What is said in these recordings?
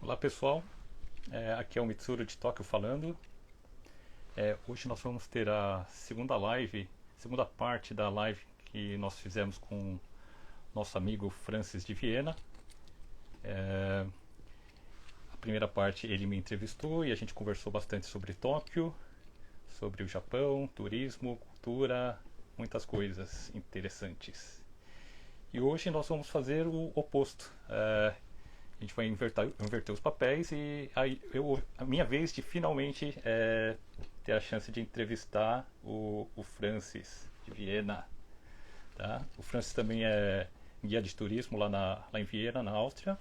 Olá pessoal, aqui é o Mitsuru de Tóquio falando. Hoje nós vamos ter a segunda parte da live que nós fizemos com nosso amigo Francis de Viena. A primeira parte ele me entrevistou e a gente conversou bastante sobre Tóquio, sobre o Japão, turismo, cultura, muitas coisas interessantes. E hoje nós vamos fazer o oposto. A gente vai inverter os papéis e aí a minha vez de finalmente ter a chance de entrevistar o Francis de Viena. Tá? O Francis também é guia de turismo lá em Viena, na Áustria.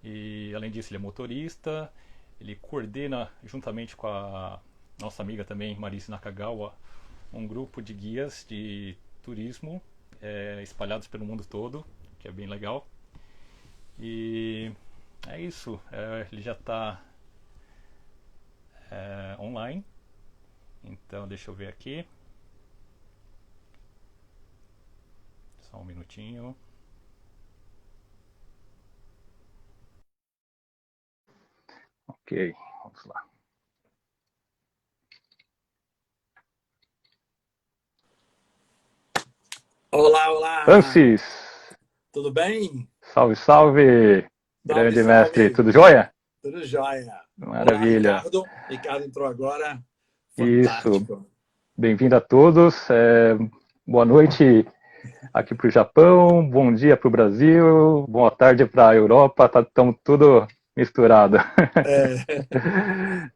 E além disso ele é motorista, ele coordena juntamente com a nossa amiga também, Marise Nakagawa, um grupo de guias de turismo espalhados pelo mundo todo, que é bem legal. E é isso, ele já está online, então deixa eu ver aqui, só um minutinho. Ok, vamos lá. Olá, olá! Francis! Tudo bem? Salve, salve! Salve, Grande mestre, salve! tudo jóia? Tudo jóia! Olá, Maravilha! Ricardo. Ricardo entrou agora. Isso, Fantástico. bem-vindo a todos. Boa noite aqui para o Japão, bom dia para o Brasil, boa tarde para a Europa, estamos tudo misturado.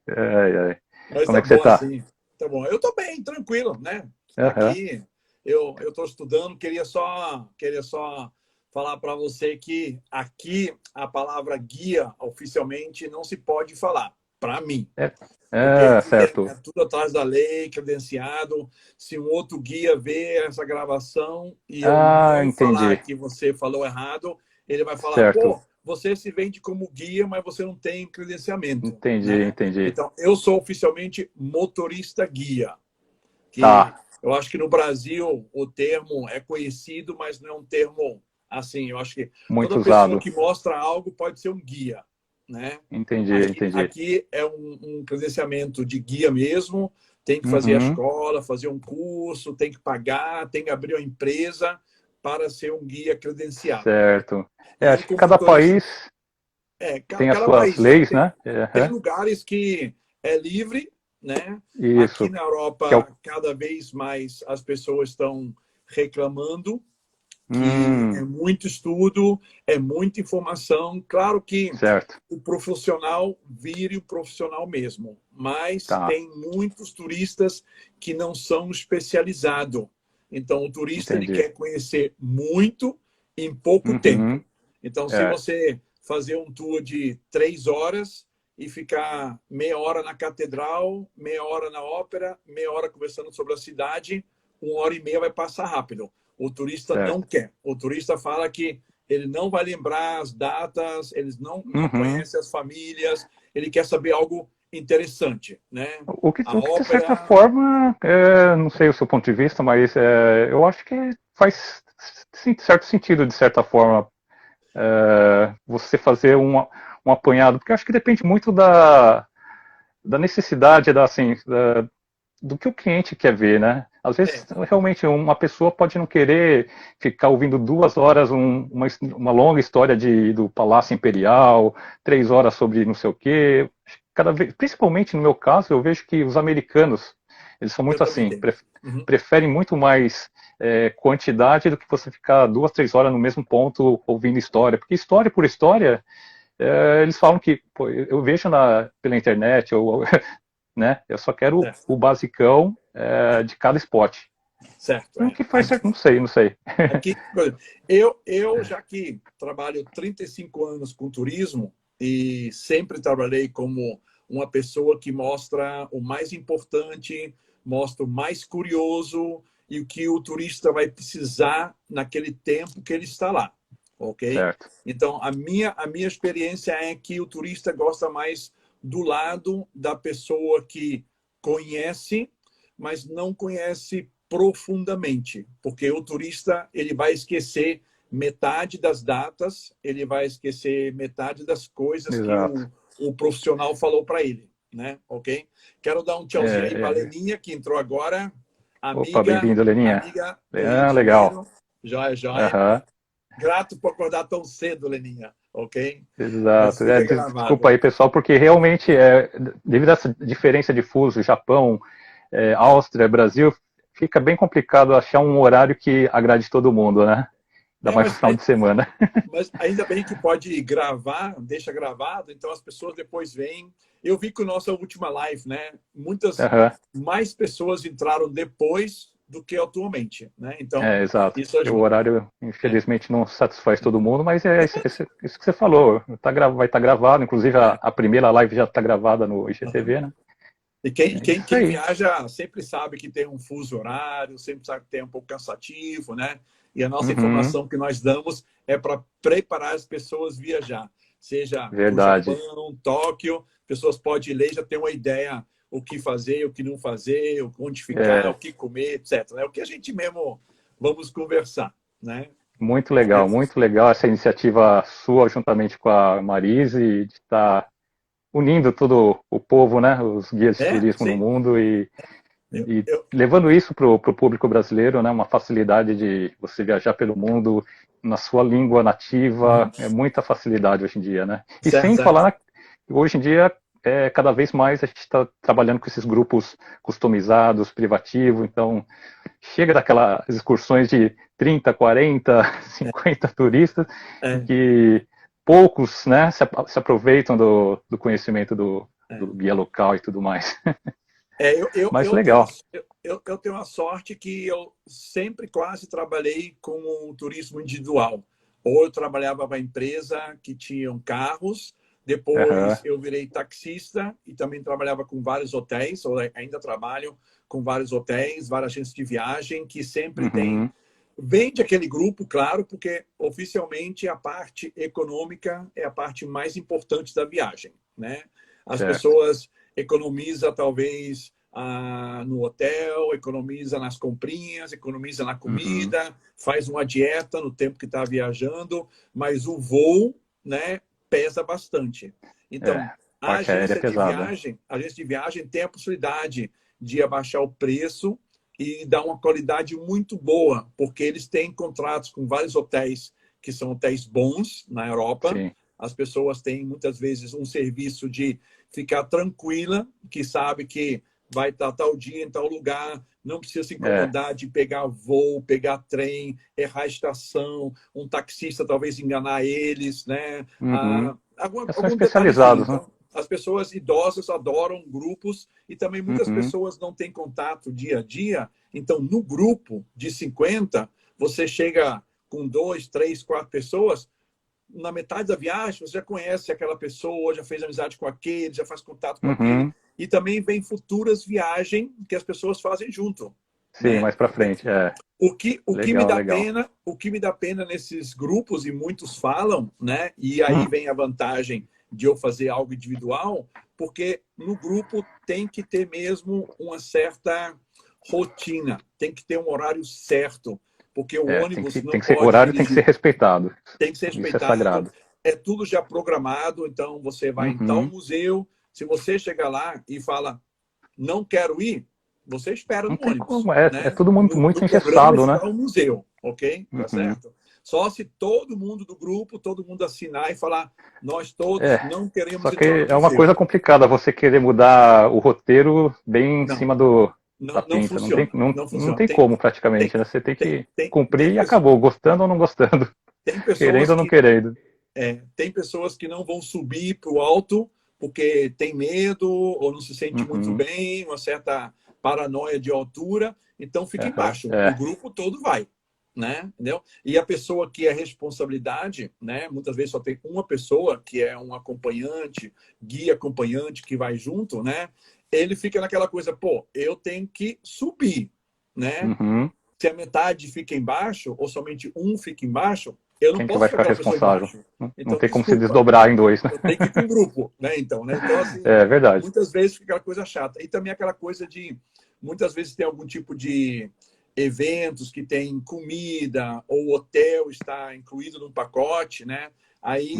É, mas Como tá é que você bom está? assim. Tá bom. Eu tô bem, tranquilo, né? Uhum. Aqui eu tô estudando, queria só falar para você que aqui a palavra guia oficialmente não se pode falar, para mim. Porque aqui é Certo. tudo atrás da lei, credenciado. Se um outro guia vê essa gravação e eu não falar Entendi. que você falou errado, ele vai falar, Certo. pô, você se vende como guia, mas você não tem credenciamento, Entendi, né? entendi. Então, eu sou oficialmente motorista guia, que Tá. eu acho que no Brasil o termo é conhecido, mas não é um termo assim. Eu acho que Muito toda pessoa usado. que mostra algo pode ser um guia, né? Entendi, entendi. Aqui é um credenciamento de guia mesmo, tem que fazer a Uhum. escola, fazer um curso, tem que pagar, tem que abrir uma empresa para ser um guia credenciado. Certo. E Acho que como cada motorista, país tem as cada suas país tem, leis, né? tem Uhum. lugares que é livre, né? Aqui Isso. na Que é o... Europa, cada vez mais as pessoas estão reclamando que é Hum, muito estudo, é muita informação. Claro que certo. o profissional vire o profissional mesmo, mas Tá. tem muitos turistas que não são especializados. Então, o turista ele Entendi. quer conhecer muito em pouco Uhum. tempo. Então, se É. você fazer um tour de 3 horas e ficar meia hora na catedral, meia hora na ópera, meia hora conversando sobre a cidade, 1 hora e meia vai passar rápido. O turista não Certo. quer. O turista fala que ele não vai lembrar as datas, eles não Uhum. conhecem as famílias, ele quer saber algo interessante, né? A O que de certa ópera, forma, não sei o seu ponto de vista, mas eu acho que faz certo sentido, de certa forma, você fazer um apanhado, porque eu acho que depende muito da necessidade, assim, do que o cliente quer ver, né? Às vezes, é, realmente, uma pessoa pode não querer ficar ouvindo 2 horas uma longa história do Palácio Imperial, 3 horas sobre não sei o quê. Cada vez, principalmente no meu caso, eu vejo que os americanos, eles são eu muito também assim, tenho. Uhum. preferem muito mais quantidade do que você ficar 2, 3 horas no mesmo ponto ouvindo história. Porque história por história, eles falam que, pô, eu vejo pela internet, né? Eu só quero Certo, o basicão de cada spot. certo. O É. que faz certo, não sei, não sei. Aqui, por exemplo, eu já que trabalho 35 anos com turismo e sempre trabalhei como uma pessoa que mostra o mais importante, mostra o mais curioso e o que o turista vai precisar naquele tempo que ele está lá, ok? Certo. Então, a minha experiência é que o turista gosta mais do lado da pessoa que conhece, mas não conhece profundamente, porque o turista ele vai esquecer metade das datas, ele vai esquecer metade das coisas que Exato. o profissional falou para ele, né? Ok? Quero dar um tchauzinho aí para a Leninha, que entrou agora. Opa, Amiga, bem-vindo, Leninha. amiga do Rio de Legal. Janeiro. Joia, joia. Aham. Grato por acordar tão cedo, Leninha, ok? Mas Exato. fica Desculpa gravado. aí, pessoal, porque realmente, devido a essa diferença de fuso, Japão, Áustria, Brasil, fica bem complicado achar um horário que agrade todo mundo, né? Ainda mais no Mas final de semana. Mas ainda bem que pode gravar, deixa gravado, então as pessoas depois veem. Eu vi que a nossa última live, né? Muitas Aham. mais pessoas entraram depois do que atualmente, né? Então, Exato. isso O ajuda. horário, É. infelizmente, não satisfaz todo mundo, mas é isso que você falou. Vai estar gravado, inclusive É. a primeira live já está gravada no IGTV, né? E É isso quem aí. viaja sempre sabe que tem um fuso horário, sempre sabe que tem um pouco cansativo, né? E a nossa Uhum, informação que nós damos é para preparar as pessoas viajar, seja para o verdade. Japão, Tóquio, pessoas podem ler, já ter uma ideia o que fazer, o que não fazer, onde ficar, o É, que comer, etc. É o que a gente mesmo vamos conversar, né? Mas, muito legal essa iniciativa sua, juntamente com a Marise, de estar unindo todo o povo, né? Os guias de turismo no sim. mundo Eu, e eu, levando isso para o público brasileiro, né? Uma facilidade de você viajar pelo mundo na sua língua nativa, é muita facilidade hoje em dia, né? E certo, sem certo. falar que hoje em dia cada vez mais a gente está trabalhando com esses grupos customizados, privativos, então chega daquelas excursões de 30, 40, 50 turistas em É, que poucos, né, se aproveitam do conhecimento do é. guia local e tudo mais. Mas Eu tenho legal. eu tenho a sorte que eu sempre quase trabalhei com o turismo individual. Ou eu trabalhava para empresa que tinham carros, Uhum, depois eu virei taxista e também trabalhava com vários hotéis, ou ainda trabalho com vários hotéis, várias agências de viagem que sempre tem. uhum, Vende aquele grupo, claro, porque oficialmente a parte econômica é a parte mais importante da viagem, né? As certo. pessoas economiza talvez no hotel, economiza nas comprinhas, economiza na Uhum, comida, faz uma dieta no tempo que está viajando, mas o voo, né, pesa bastante. Então, parte aérea é pesada. a agência de viagem tem a possibilidade de abaixar o preço e dar uma qualidade muito boa, porque eles têm contratos com vários hotéis que são hotéis bons na Europa. Sim. As pessoas têm muitas vezes um serviço de ficar tranquila, que sabe que vai estar tal dia em tal lugar, não precisa se É. incomodar de pegar voo, pegar trem, errar a estação, um taxista talvez enganar eles, né? Uhum. São Algum detalhezinho. especializados, né? Então, as pessoas idosas adoram grupos e também muitas Uhum, pessoas não têm contato dia a dia. Então, no grupo de 50, você chega com 2, 3, 4 pessoas, na metade da viagem, você já conhece aquela pessoa, já fez amizade com aquele, já faz contato com aquele. uhum. E também vem futuras viagens que as pessoas fazem junto, Sim, né? mais pra frente. O que me Legal, dá legal. pena, o que me dá pena nesses grupos, e muitos falam, né? E aí Hum, vem a vantagem de eu fazer algo individual, porque no grupo tem que ter mesmo uma certa rotina, tem que ter um horário certo, porque o ônibus não tem que ser, o pode horário tem que ser dirigir, respeitado. tem que ser Isso é respeitado, sagrado. é tudo já programado, então você vai em tal Uhum. museu, se você chegar lá e fala, não quero ir, você espera Não no tem ônibus, como, é né? tudo muito No programa engessado, né? está o museu, ok? Tá Uhum. certo? Só se todo mundo do grupo, todo mundo assinar e falar, nós todos É, não só queremos que entrar no é uma museu. coisa complicada você querer mudar o roteiro bem em Não, cima da não pinça. funciona, não Não funciona. tem como Tem, praticamente, né? Você tem que tem, cumprir e acabou, gostando ou não gostando, tem querendo pessoas ou não que querendo. tem pessoas que não vão subir para o alto porque tem medo ou não se sente muito Uhum. bem, uma certa paranoia de altura, então fica Aham. embaixo. O grupo todo vai, né? Entendeu? E a pessoa que é responsabilidade, né? Muitas vezes só tem uma pessoa que é um acompanhante, guia acompanhante que vai junto, né? Ele fica naquela coisa, pô, eu tenho que subir, né? Uhum. Se a metade fica embaixo, ou somente um fica embaixo, eu não Quem que posso vai ficar ficar aquela pessoa responsável? embaixo. Não Então, tem como se desculpa, desdobrar em dois, né? eu tenho que ir com o grupo, né? Então, né? Então, assim, É verdade. muitas vezes fica aquela coisa chata. E também aquela coisa de, muitas vezes tem algum tipo de eventos que tem comida ou hotel está incluído no pacote, né? Aí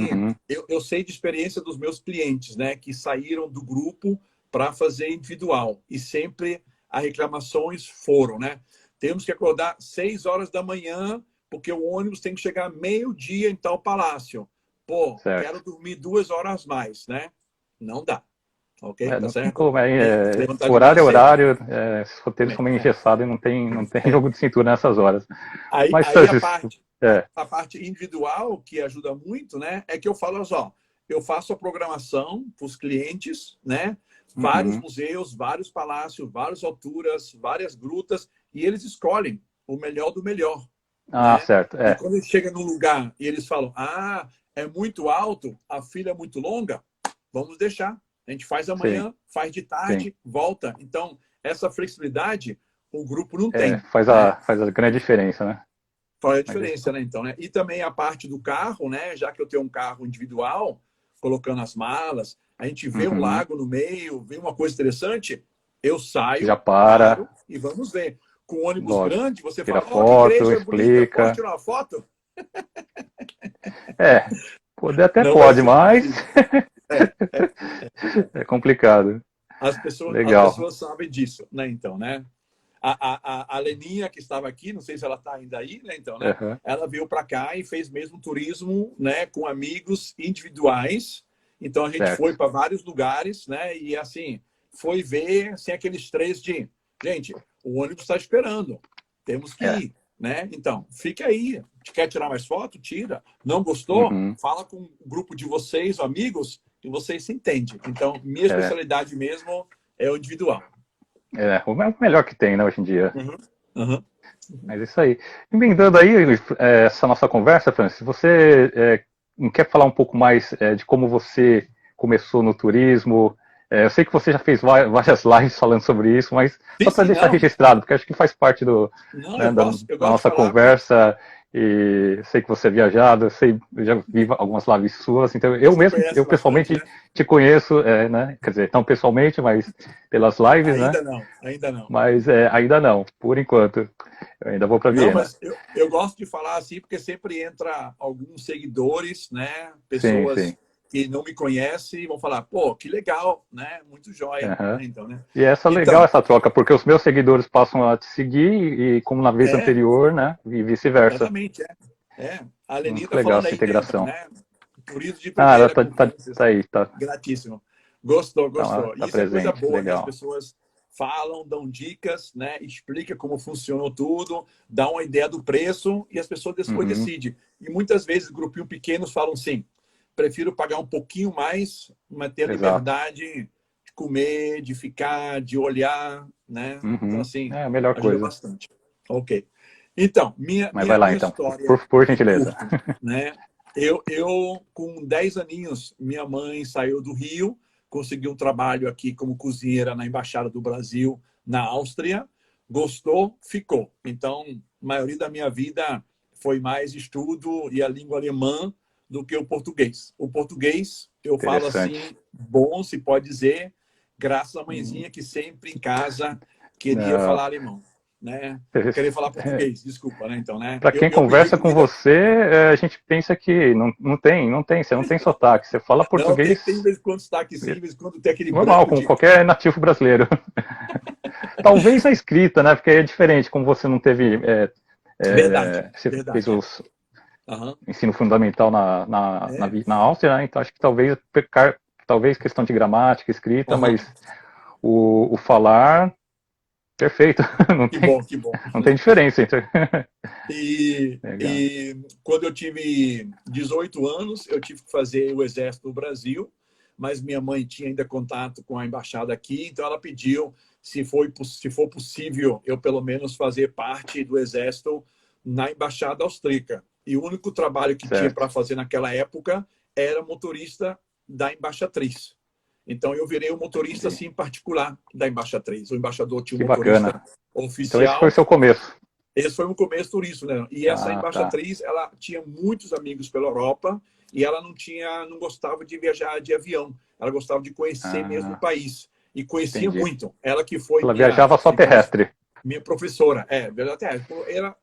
eu sei de experiência dos meus clientes, né? Que saíram do grupo para fazer individual e sempre as reclamações foram, né? Temos que acordar 6 horas da manhã porque o ônibus tem que chegar meio-dia em tal palácio. Pô, certo. quero dormir 2 horas mais, né? Não dá. Ok? Tá Não tem certo? como, Horário horário é é horário, esses roteiros são meio cedo. engessados e não tem jogo de cintura nessas horas. Aí, Mas, aí a Francis, parte, a parte individual, que ajuda muito, né? É que eu falo, ó, eu faço a programação para os clientes, né? Vários museus, vários palácios, várias alturas, várias grutas, e eles escolhem o melhor do melhor. Né? certo. E quando eles chegam num lugar e eles falam, é muito alto, a fila é muito longa, vamos deixar. A gente faz amanhã, faz de tarde, volta. Então, essa flexibilidade o grupo não tem. Faz a grande diferença, né? Faz a diferença, né? Então, né? E também a parte do carro, né? Já que eu tenho um carro individual, colocando as malas, a gente vê um lago no meio, vê uma coisa interessante, eu saio, já paro e vamos ver. Com ônibus lógico. grande, você Tira fala, foto, que igreja explica. bonita, pode tirar uma foto? Poder até Não pode, ser mas possível. é complicado. As pessoas sabem disso, né? Então, né? A Leninha, que estava aqui, não sei se ela está ainda aí, né? Então, né? Ela veio para cá e fez mesmo turismo, né? Com amigos individuais. Então, a gente foi para vários lugares, né? E, assim, foi ver, sem aquele estresse de... Gente, o ônibus está esperando. Temos que ir, né? Então, fique aí. Quer tirar mais foto? Tira. Não gostou? Fala com o grupo de vocês, amigos, e vocês se entendem. Então, minha especialidade mesmo é o individual. O melhor que tem, né, hoje em dia. Mas isso aí. Emendando aí essa nossa conversa, Francis, você quer falar um pouco mais de como você começou no turismo? Eu sei que você já fez várias lives falando sobre isso, mas só para deixar registrado, porque acho que faz parte da nossa conversa. E sei que você é viajado, eu já vi algumas lives suas, então eu pessoalmente bastante, né? Te conheço, né? Quer dizer, não pessoalmente, mas pelas lives, Ainda não. Mas ainda não, por enquanto. Eu ainda vou para Viena. Não, mas eu gosto de falar assim, porque sempre entra alguns seguidores, né? Pessoas que não me conhecem e vão falar, pô, que legal, né? Muito jóia. Né? Então, né? E legal essa troca, porque os meus seguidores passam a te seguir e como na vez anterior, né? E vice-versa. Exatamente, A Leni está legal falando essa aí, integração. né? Turismo de primeira. Ela tá aí, tá. Gratíssimo. Gostou. Tá Isso presente, é coisa boa, legal. né? As pessoas falam, dão dicas, né? Explica como funcionou tudo, dá uma ideia do preço e as pessoas depois decidem. E muitas vezes grupinhos pequenos falam assim, prefiro pagar um pouquinho mais, mas ter a liberdade de comer, de ficar, de olhar, né? Então, assim, a melhor ajuda coisa. bastante. Ok. Então, minha história... Por gentileza. Curta, né? Eu, com 10 aninhos, minha mãe saiu do Rio, conseguiu um trabalho aqui como cozinheira na Embaixada do Brasil, na Áustria. Gostou, ficou. Então, a maioria da minha vida foi mais estudo e a língua alemã do que o português. O português, eu falo assim, bom, se pode dizer, graças à mãezinha que sempre em casa queria falar alemão. Né? Queria falar português, desculpa, né? Então, né? Para quem conversa com você, a gente pensa que você não tem sotaque, você fala português. Não, tem vez em quando sotaque sim, vez em quando tem aquele normal, com qualquer nativo brasileiro. Talvez a escrita, né? Porque é diferente, como você não teve. Verdade. Fez o ensino fundamental na Áustria, né? Então acho que talvez questão de gramática, escrita, mas o falar. Perfeito. Que bom. Não tem diferença entre... E quando eu tive 18 anos, eu tive que fazer o exército no Brasil, mas minha mãe tinha ainda contato com a embaixada aqui, então ela pediu, se for possível, eu pelo menos fazer parte do exército na embaixada austríaca. E o único trabalho que tinha para fazer naquela época era motorista da embaixatriz. Então, eu virei um motorista, assim, particular da embaixatriz. O embaixador tinha um motorista oficial. Então, esse foi o seu começo. Esse foi o começo do turismo, né? E essa embaixatriz, ela tinha muitos amigos pela Europa e ela não gostava de viajar de avião. Ela gostava de conhecer mesmo o país. E conhecia muito. Ela que foi... Ela viajava só terrestre. Minha professora, até era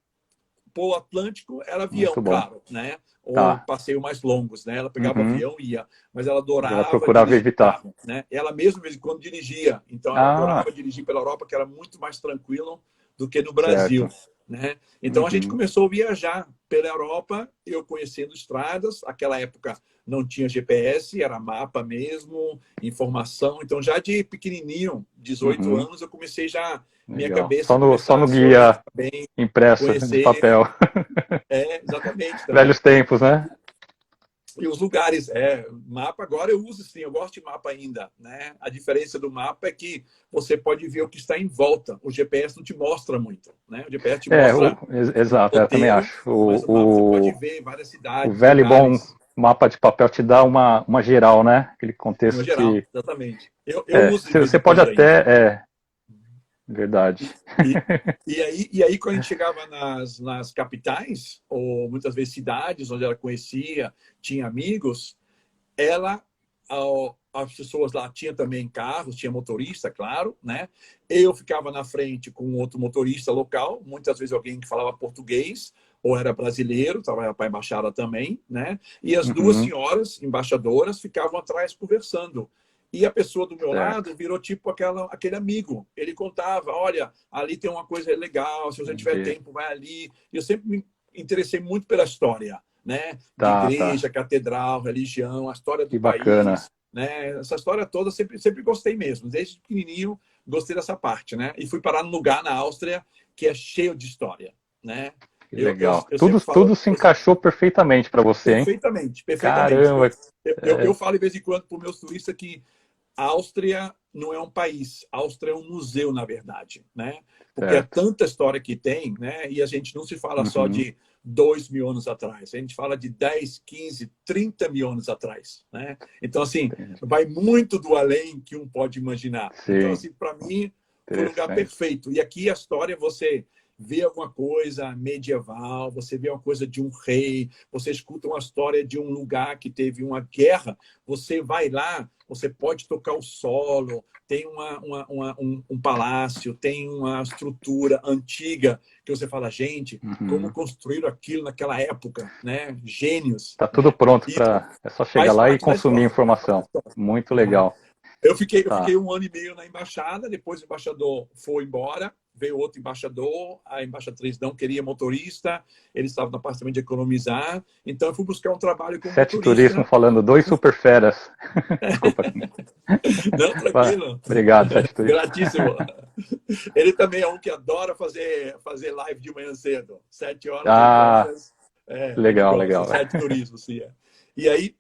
Polo Atlântico, era avião, claro, né? Ou passeio mais longos, né? Ela pegava avião e ia, mas ela adorava ela procurava evitar. Carro, né? Ela mesma, de vez em quando, dirigia. Então, ela adorava dirigir pela Europa, que era muito mais tranquilo do que no Brasil. Né? Então, a gente começou a viajar pela Europa, eu conhecendo estradas. Naquela época não tinha GPS, era mapa mesmo, informação. Então, já de pequenininho, 18 anos, eu comecei já... Minha cabeça só no guia bem, impresso conhecer, de papel. Exatamente. Também. Velhos tempos, né? E os lugares, mapa agora eu uso sim, eu gosto de mapa ainda, né? A diferença do mapa é que você pode ver o que está em volta. O GPS não te mostra muito, né? O GPS te mostra. Exato, eu também acho. Mas o mapa você pode ver várias cidades. O velho e bom mapa de papel te dá uma geral, né? Aquele contexto. Uma geral, exatamente. Eu uso. Você pode até. Verdade. E aí, quando a gente chegava nas capitais, ou muitas vezes cidades onde ela conhecia, tinha amigos, as pessoas lá tinham também carros, tinha motorista, claro, né? Eu ficava na frente com outro motorista local, muitas vezes alguém que falava português, ou era brasileiro, trabalhava para a embaixada também, né? E as duas senhoras, embaixadoras, ficavam atrás conversando. E a pessoa do meu lado virou tipo aquele amigo. Ele contava, olha, ali tem uma coisa legal, se você tiver tempo, vai ali. E eu sempre me interessei muito pela história, né? De igreja, catedral, religião, a história do país. Bacana. Né? Essa história toda sempre gostei mesmo. Desde pequenininho, gostei dessa parte, né? E fui parar num lugar na Áustria que é cheio de história, né? Que legal. Tudo se encaixou perfeitamente para você, perfeitamente, hein? Caramba! Eu falo de vez em quando para os meus turistas que a Áustria não é um país, a Áustria é um museu, na verdade, né? Porque é tanta história que tem, né? E a gente não se fala só de 2.000 anos atrás, a gente fala de 10, 15, 30 mil anos atrás, né? Então, assim, vai muito do além que um pode imaginar. Sim. Então, assim, para mim, foi um lugar perfeito. E aqui a história, você vê alguma coisa medieval, você vê uma coisa de um rei, você escuta uma história de um lugar que teve uma guerra, você vai lá, você pode tocar o solo, tem um palácio, tem uma estrutura antiga que você fala, gente, como construíram aquilo naquela época, né? Gênios. Está tudo pronto para... É só chegar lá e consumir informação. Muito legal. Eu fiquei 1 ano e meio na embaixada, depois o embaixador foi embora, veio outro embaixador, a embaixatriz não queria motorista, eles estavam no apartamento de economizar, então eu fui buscar um trabalho como Sete motorista. Turismo falando, 2 super feras. Desculpa. Não, tranquilo. Obrigado, Sete Turismo. Gratíssimo. Ele também é um que adora fazer live de manhã cedo, 7 horas, 8 horas. Legal. Sete Turismo, sim. E aí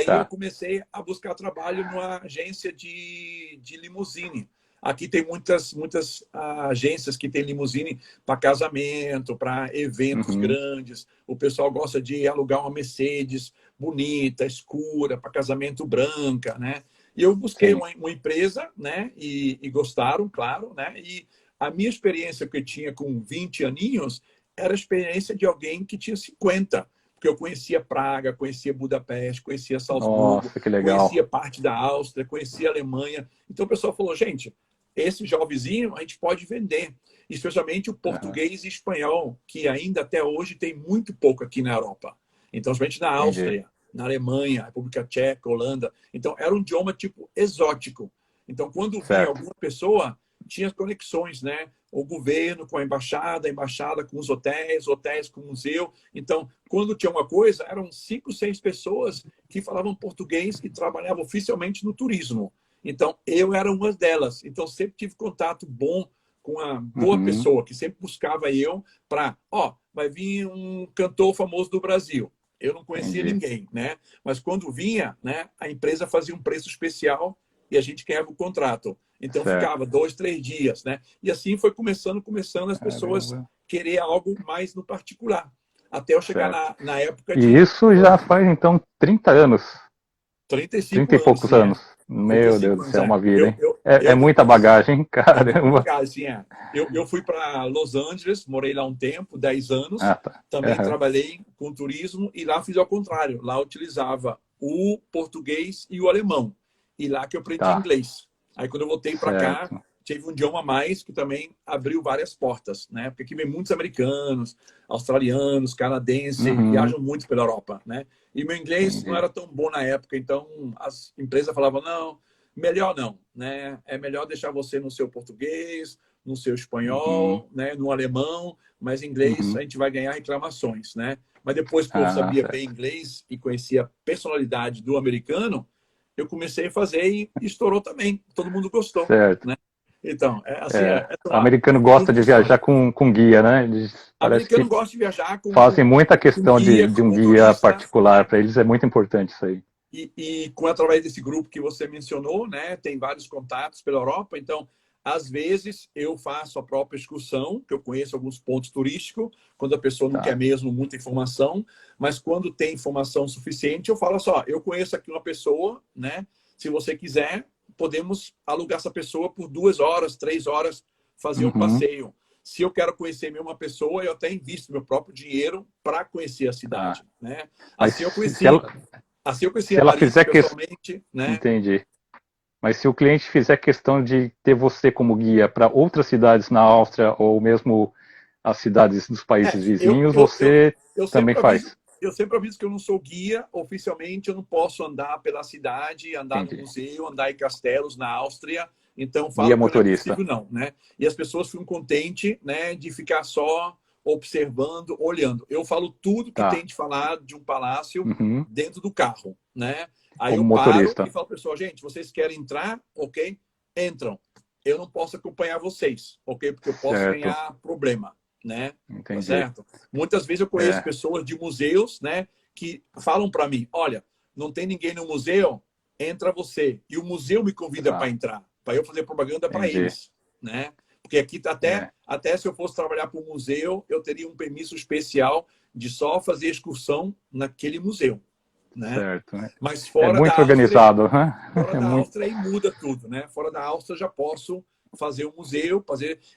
eu comecei a buscar trabalho numa agência de limusine. Aqui tem muitas agências que tem limusine para casamento, para eventos grandes. O pessoal gosta de alugar uma Mercedes bonita, escura, para casamento branca, né? E eu busquei uma empresa, né? E gostaram, claro, né? E a minha experiência que eu tinha com 20 aninhos era a experiência de alguém que tinha 50. Porque eu conhecia Praga, conhecia Budapeste, conhecia Salzburgo, conhecia parte da Áustria, conhecia a Alemanha. Então o pessoal falou, gente, esse jovenzinho a gente pode vender. Especialmente o português e espanhol, que ainda até hoje tem muito pouco aqui na Europa. Então, somente na Áustria, na Alemanha, República Tcheca, Holanda. Então, era um idioma tipo exótico. Então, quando vinha alguma pessoa, tinha conexões, né? O governo com a embaixada com os hotéis com o museu. Então, quando tinha uma coisa, eram 5, 6 pessoas que falavam português e trabalhavam oficialmente no turismo. Então, eu era uma delas. Então, sempre tive contato bom com uma boa pessoa, que sempre buscava eu para, vai vir um cantor famoso do Brasil. Eu não conhecia ninguém, né? Mas quando vinha, né, a empresa fazia um preço especial e a gente ganhava o contrato. Então, ficava 2, 3 dias, né? E assim foi começando as pessoas querer algo mais no particular. Até eu chegar na época de... E isso já faz, então, 30 anos. 35 30 e poucos anos. Meu Deus do céu, uma vida, hein? É muita bagagem, caramba. Eu fui para Los Angeles, morei lá um tempo, 10 anos. Também trabalhei com turismo e lá fiz ao contrário. Lá eu utilizava o português e o alemão. E lá que eu aprendi inglês. Aí quando eu voltei para cá, tive um idioma a mais que também abriu várias portas, né? Porque aqui vem muitos americanos, australianos, canadenses, viajam muito pela Europa, né? E meu inglês não era tão bom na época, então as empresas falavam, não, melhor não, né? É melhor deixar você no seu português, no seu espanhol, né? No alemão, mas em inglês a gente vai ganhar reclamações, né? Mas depois que eu sabia bem inglês e conhecia a personalidade do americano, eu comecei a fazer e estourou também. Todo mundo gostou, certo. né? Então, o americano gosta de viajar com guia, né? O americano gosta de viajar com fazem muita questão guia, de um guia turista, particular. Para eles é muito importante isso aí. E através desse grupo que você mencionou, né? Tem vários contatos pela Europa. Então, às vezes, eu faço a própria excursão, que eu conheço alguns pontos turísticos, quando a pessoa não quer mesmo muita informação. Mas quando tem informação suficiente, eu falo só, eu conheço aqui uma pessoa, né? Se você quiser, podemos alugar essa pessoa por 2 horas, 3 horas, fazer um passeio. Se eu quero conhecer uma pessoa, eu até invisto meu próprio dinheiro para conhecer a cidade, né? Assim eu conheci, se ela fizer pessoalmente, né? Entendi. Mas se o cliente fizer questão de ter você como guia para outras cidades na Áustria ou mesmo as cidades dos países vizinhos, você também faz. Eu sempre aviso que eu não sou guia oficialmente, eu não posso andar pela cidade, andar no museu, andar em castelos na Áustria. Então, falo guia que motorista. Não é possível, não, né? E as pessoas ficam contentes, né, de ficar só observando, olhando. Eu falo tudo que tem de falar de um palácio dentro do carro, né? Aí como eu paro motorista. e falo, pessoal, gente, vocês querem entrar? Ok? Entram. Eu não posso acompanhar vocês, ok? Porque eu posso ganhar problema, né? Entendi. Tá certo? Muitas vezes eu conheço pessoas de museus, né, que falam para mim, olha, não tem ninguém no museu, entra você. E o museu me convida para entrar, para eu fazer propaganda para eles, né? Porque aqui até se eu fosse trabalhar para um museu, eu teria um permisso especial de só fazer excursão naquele museu, né? Certo. Mas fora muito da organizado. Fora da Áustria aí muda tudo, né? Fora da Áustria eu já posso fazer um museu,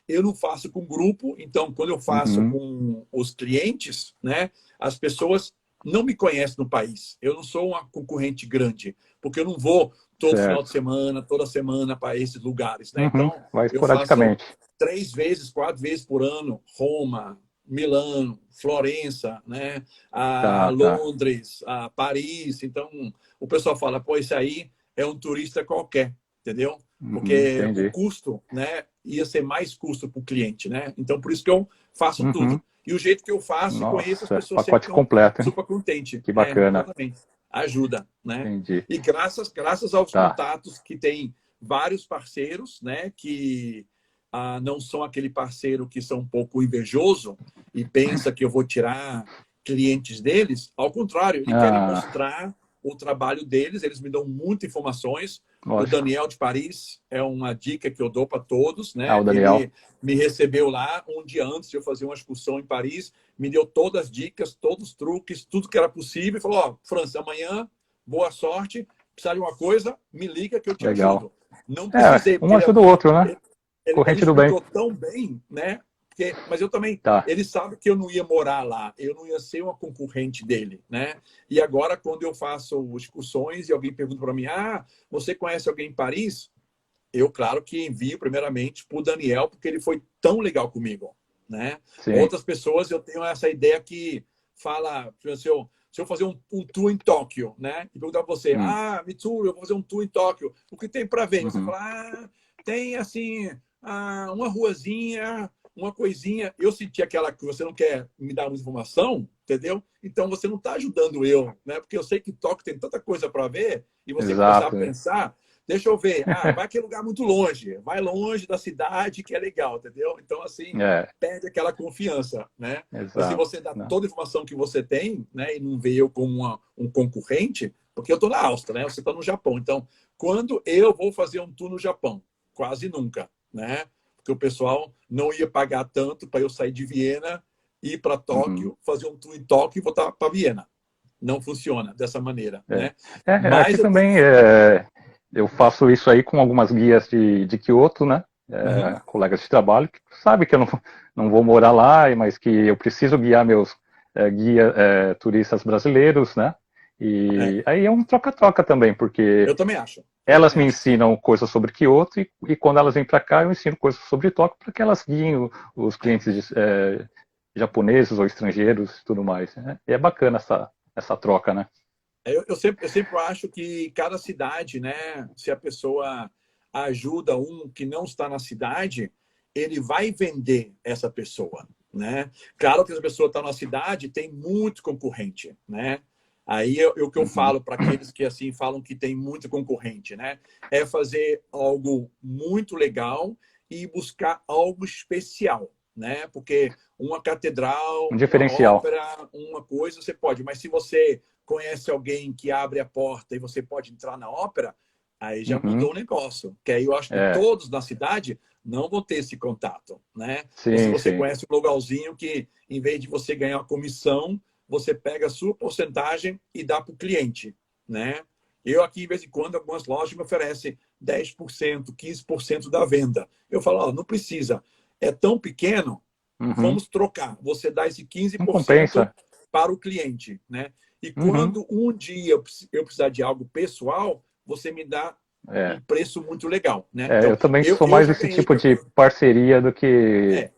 eu não faço com grupo, então quando eu faço com os clientes, né, as pessoas não me conhecem no país. Eu não sou uma concorrente grande, porque eu não vou todo final de semana, toda semana para esses lugares, né? Então, vai eu faço esporadicamente. 3 vezes, 4 vezes por ano, Roma, Milão, Florença, né? Londres, Paris. Então, o pessoal fala, pô, isso aí é um turista qualquer, entendeu? Porque o custo, né, ia ser mais custo para o cliente, né? Então, por isso que eu faço tudo. E o jeito que eu faço, conheço as pessoas pacote completo, super contentes. Que bacana. Exatamente. Ajuda, né? Entendi. E graças aos contatos que tem vários parceiros, né, que não são aquele parceiro que são um pouco invejoso e pensa que eu vou tirar clientes deles. Ao contrário, eles querem mostrar o trabalho deles, eles me dão muitas informações. Lógico. O Daniel de Paris é uma dica que eu dou para todos, né? O Daniel. Ele me recebeu lá um dia antes de eu fazer uma excursão em Paris, me deu todas as dicas, todos os truques, tudo que era possível, e falou, ó, França, amanhã, boa sorte, precisar de uma coisa, me liga que eu te ajudo. Não precisei. Um ajuda o outro, né? Corrente do bem. Ele tão bem, né? Mas eu também, ele sabe que eu não ia morar lá, eu não ia ser uma concorrente dele, né? E agora, quando eu faço excursões e alguém pergunta para mim, você conhece alguém em Paris? Eu, claro que envio primeiramente para o Daniel, porque ele foi tão legal comigo, né? Sim. Outras pessoas, eu tenho essa ideia que fala, se eu fazer um tour em Tóquio, né? E perguntar para você, Mitsuru, eu vou fazer um tour em Tóquio, o que tem para ver? Você fala, tem assim, uma ruazinha, uma coisinha, eu senti aquela que você não quer me dar uma informação, entendeu? Então você não está ajudando eu, né? Porque eu sei que Tóquio tem tanta coisa para ver e você começar a pensar, deixa eu ver, vai aquele lugar muito longe, vai longe da cidade que é legal, entendeu? Então assim, perde aquela confiança, né? Mas se você dá toda a informação que você tem, né, e não vê eu como um concorrente, porque eu estou na Áustria, né? Você está no Japão, então quando eu vou fazer um tour no Japão, quase nunca, né? Porque o pessoal não ia pagar tanto para eu sair de Viena, ir para Tóquio, fazer um tour em Tóquio e voltar para Viena. Não funciona dessa maneira, né? Mas aqui também eu faço isso aí com algumas guias de Kyoto, né? Colegas de trabalho que sabem que eu não vou morar lá, mas que eu preciso guiar meus turistas brasileiros, né? E aí é um troca-troca também, porque eu também acho. elas me ensinam coisas sobre Kyoto e quando elas vêm para cá eu ensino coisas sobre Tóquio para que elas guiem os clientes japoneses ou estrangeiros e tudo mais. Né? E é bacana essa troca, né? Eu sempre acho que cada cidade, né, se a pessoa ajuda um que não está na cidade, ele vai vender essa pessoa, né? Claro que essa pessoa está na cidade, tem muito concorrente, né? Aí o que eu falo para aqueles que assim falam que tem muito concorrente, né? É fazer algo muito legal e buscar algo especial, né? Porque uma catedral, Um diferencial. uma ópera, uma coisa você pode, mas se você conhece alguém que abre a porta e você pode entrar na ópera, aí já mudou o negócio. Que aí eu acho que todos na cidade não vão ter esse contato, né? Sim, ou se você sim. conhece um lugarzinho que, em vez de você ganhar uma comissão, você pega a sua porcentagem e dá para o cliente, né? Eu aqui, de vez em quando, algumas lojas me oferecem 10%, 15% da venda. Eu falo, ó, não precisa. É tão pequeno, vamos trocar. Você dá esse 15% para o cliente, né? E quando um dia eu precisar de algo pessoal, você me dá um preço muito legal, né? Então, eu também sou mais esse tipo de parceria do que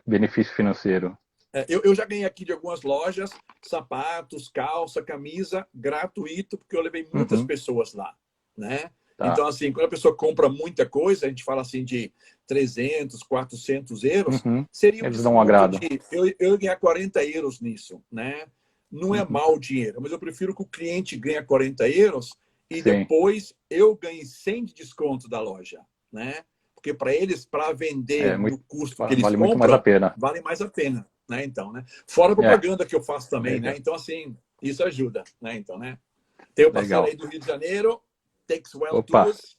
benefício financeiro. Eu já ganhei aqui de algumas lojas sapatos, calça, camisa, gratuito, porque eu levei muitas pessoas lá, né? Tá. Então, assim, quando a pessoa compra muita coisa, a gente fala assim de 300, 400 euros, seria um Eles dão um agrado. eu ia ganhar 40 euros nisso, né? Não é mau dinheiro, mas eu prefiro que o cliente ganhe 40 euros e depois eu ganhe 100 de desconto da loja, né? Porque para eles, para vender no custo que eles vale compram, muito mais a pena. Vale mais a pena, né? Então, né? Fora a propaganda que eu faço também, né? Então, assim, isso ajuda, né? Então, né? Tem o parceiro aí do Rio de Janeiro, Texwell Tours.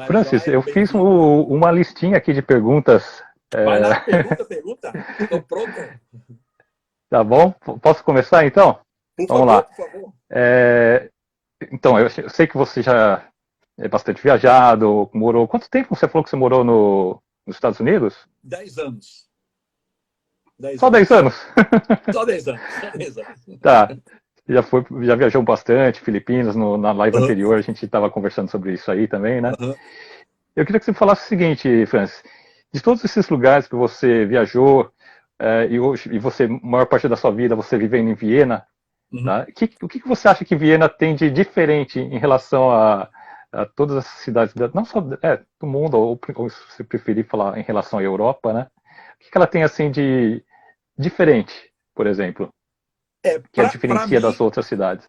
Francis, eu fiz uma listinha aqui de perguntas. Vai lá, pergunta. Estou pronto. Tá bom? Posso começar, então? Vamos lá. Por favor. Então, eu sei que você já é bastante viajado, morou... Quanto tempo você falou que você morou nos Estados Unidos? 10 anos. Só 10 anos? Só 10 anos. Tá. Já viajou bastante, Filipinas, na live anterior a gente estava conversando sobre isso aí também, né? Eu queria que você falasse o seguinte, Francis, de todos esses lugares que você viajou, e você, a maior parte da sua vida, você vivendo em Viena, tá? O que você acha que Viena tem de diferente em relação a todas as cidades, não só do mundo, ou se preferir falar em relação à Europa, né? O que ela tem assim de diferente, por exemplo, que a diferencia das outras cidades?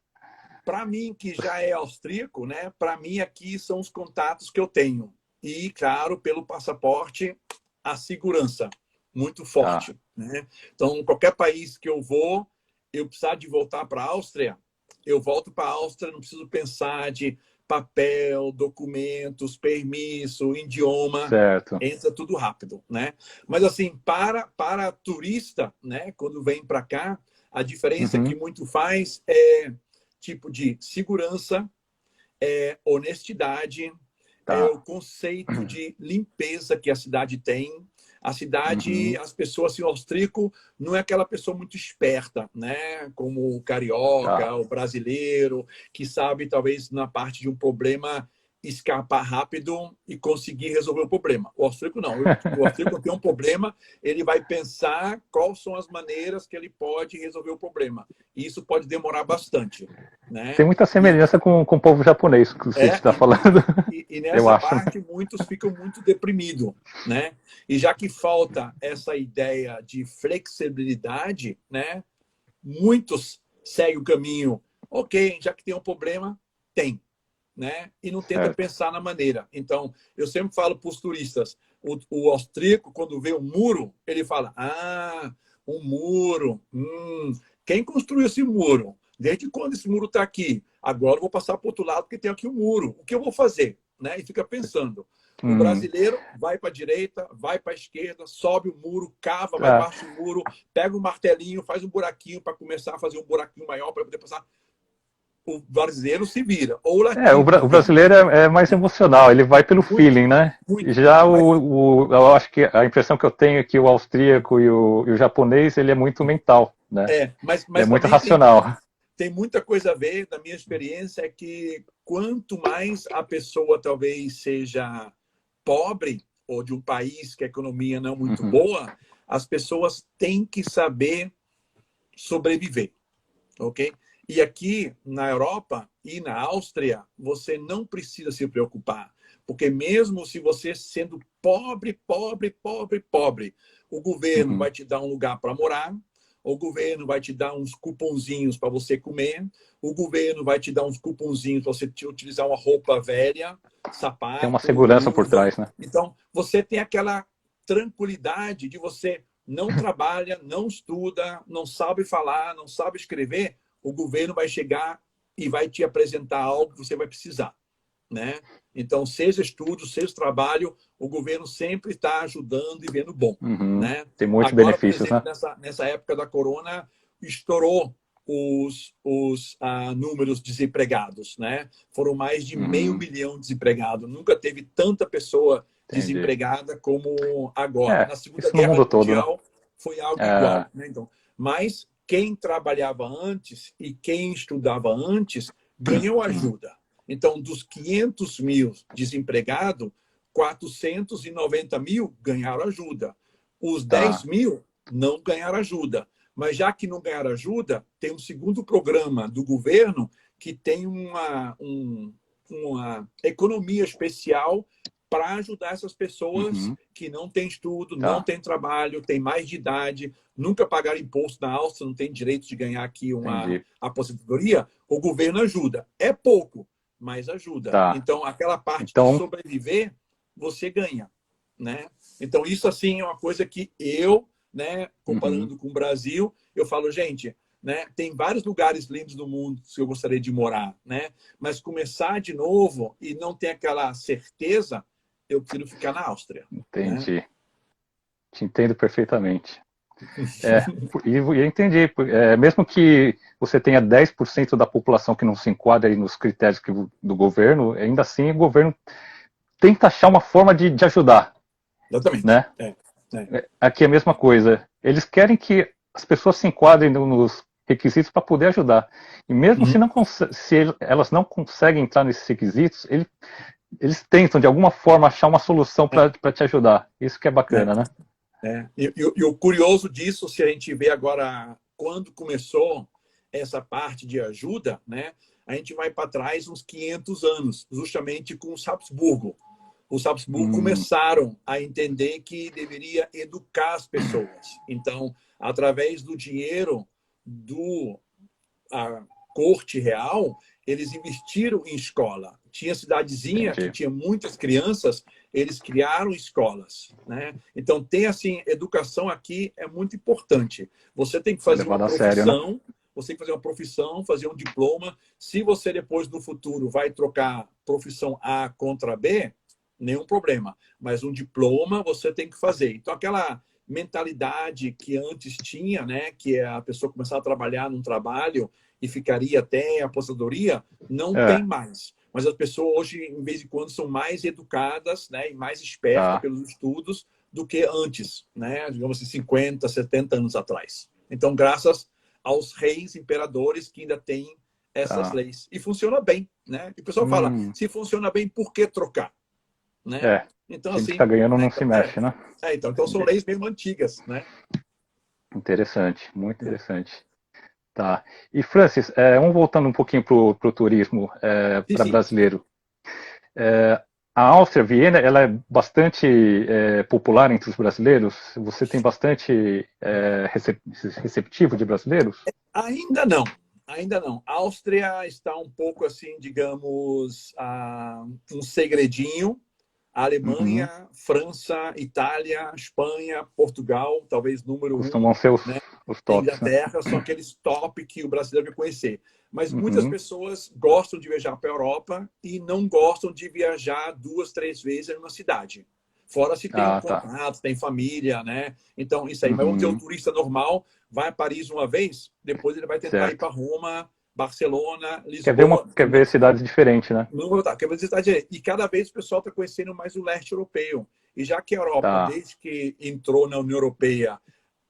Para mim, que já é austríaco, né? Para mim, aqui são os contatos que eu tenho. E, claro, pelo passaporte, a segurança muito forte. Né? Então, qualquer país que eu vou, eu precisar de voltar para a Áustria, eu volto para a Áustria, não preciso pensar de papel, documentos, permisso, idioma, entra tudo rápido, né? Mas assim, para turista, né, quando vem para cá, a diferença que muito faz é tipo de segurança, honestidade, o conceito de limpeza que a cidade tem. A cidade, as pessoas, assim, o austríaco não é aquela pessoa muito esperta, né? Como o carioca, o brasileiro, que sabe, talvez, na parte de um problema, escapar rápido e conseguir resolver o problema. O austríaco não. O austríaco tem um problema, ele vai pensar quais são as maneiras que ele pode resolver o problema. E isso pode demorar bastante. Né? Tem muita semelhança com o povo japonês que você está falando. E nessa parte, muitos ficam muito deprimidos. Né? E já que falta essa ideia de flexibilidade, né? Muitos seguem o caminho, ok, já que tem um problema, tem. Né? E não tenta pensar na maneira. Então, eu sempre falo para os turistas, o austríaco, quando vê um muro, ele fala, um muro, quem construiu esse muro? Desde quando esse muro está aqui? Agora eu vou passar para o outro lado porque tem aqui um muro. O que eu vou fazer? Né? E fica pensando. O brasileiro vai para a direita, vai para a esquerda, sobe o muro, cava, vai abaixo do muro, pega um martelinho, faz um buraquinho para começar a fazer um buraquinho maior para poder passar. O brasileiro se vira. Ou o brasileiro é mais emocional, ele vai pelo feeling, né? Já eu acho que a impressão que eu tenho é que o austríaco e o japonês, ele é muito mental, né? Mas é muito racional. Tem muita coisa a ver, da minha experiência, é que quanto mais a pessoa talvez seja pobre ou de um país que a economia não é muito boa, as pessoas têm que saber sobreviver, ok? E aqui na Europa e na Áustria, você não precisa se preocupar, porque mesmo se você sendo pobre, o governo vai te dar um lugar para morar, o governo vai te dar uns cupomzinhos para você comer, o governo vai te dar uns cupomzinhos para você utilizar uma roupa velha, sapato. Tem uma segurança luva. Por trás, né? Então, você tem aquela tranquilidade de você não trabalha, não estuda, não sabe falar, não sabe escrever, o governo vai chegar e vai te apresentar algo que você vai precisar, né? Então, seja estudo, seja trabalho, o governo sempre está ajudando e vendo bom, né? Tem muitos Agora, benefícios, por exemplo, né? nessa época da corona, estourou os números desempregados, né? Foram mais de 500 mil desempregados. Nunca teve tanta pessoa desempregada como agora. Na Segunda Guerra Mundial, né? Foi algo igual, né? Então, mas quem trabalhava antes e quem estudava antes ganhou ajuda. Então, dos 500 mil desempregados, 490 mil ganharam ajuda. Os 10 mil não ganharam ajuda. Mas já que não ganharam ajuda, tem um segundo programa do governo que tem uma economia especial para ajudar essas pessoas que não têm estudo, não têm trabalho, têm mais de idade, nunca pagaram imposto na Áustria, não têm direito de ganhar aqui uma aposentadoria. O governo ajuda. É pouco, mas ajuda. Então, aquela parte de sobreviver, você ganha, né? Então, isso assim é uma coisa que eu, né, comparando com o Brasil, eu falo, gente, né, tem vários lugares lindos do mundo que eu gostaria de morar, né? Mas começar de novo e não ter aquela certeza, eu prefiro ficar na Áustria. Entendi. Né? Te entendo perfeitamente. E eu entendi. Mesmo que você tenha 10% da população que não se enquadra aí nos critérios do governo, ainda assim o governo tenta achar uma forma de ajudar. Exatamente. Né? Aqui é a mesma coisa. Eles querem que as pessoas se enquadrem nos requisitos para poder ajudar. E mesmo se elas não conseguem entrar nesses requisitos, eles tentam, de alguma forma, achar uma solução para te ajudar. Isso que é bacana, né? E o curioso disso, se a gente vê agora, quando começou essa parte de ajuda, né, a gente vai para trás uns 500 anos, justamente com os Habsburgo. Os Habsburgo começaram a entender que deveria educar as pessoas. Então, através do dinheiro da corte real, eles investiram em escola. Tinha cidadezinha que tinha muitas crianças, eles criaram escolas, né? Então, tem assim, educação aqui é muito importante. Você tem que fazer uma profissão, sério, né? Você tem que fazer uma profissão, fazer um diploma. Se você depois, no futuro, vai trocar profissão A contra B, nenhum problema. Mas um diploma você tem que fazer. Então, aquela mentalidade que antes tinha, né, que a pessoa começava a trabalhar num trabalho e ficaria até a aposentadoria, não tem mais. Mas as pessoas hoje, em vez de quando, são mais educadas, né, e mais espertas pelos estudos do que antes, né, digamos assim, 50, 70 anos atrás. Então, graças aos reis, imperadores que ainda têm essas leis. E funciona bem, né? E o pessoal fala, se funciona bem, por que trocar? Né? Então, assim, está ganhando, não se mexe, né? Então são leis mesmo antigas, né? Interessante, muito interessante. Tá. E Francis, vamos voltando um pouquinho para o turismo para brasileiro. A Áustria, Viena, ela é bastante popular entre os brasileiros? Você tem bastante receptivo de brasileiros? Ainda não. Ainda não. A Áustria está um pouco assim, digamos, um segredinho. A Alemanha, França, Itália, Espanha, Portugal, talvez número costumam ser os tops, Inglaterra, são aqueles top que o brasileiro vai conhecer. Mas muitas pessoas gostam de viajar para a Europa e não gostam de viajar 2, 3 vezes em uma cidade. Fora se tem contato, tem família, né? Então, isso aí. Mas vamos dizer, o turista normal vai a Paris uma vez, depois ele vai tentar ir para Roma, Barcelona, Lisboa. Quer ver cidades diferentes, né? Quer ver cidades diferentes. E cada vez o pessoal está conhecendo mais o leste europeu. E já que a Europa, desde que entrou na União Europeia,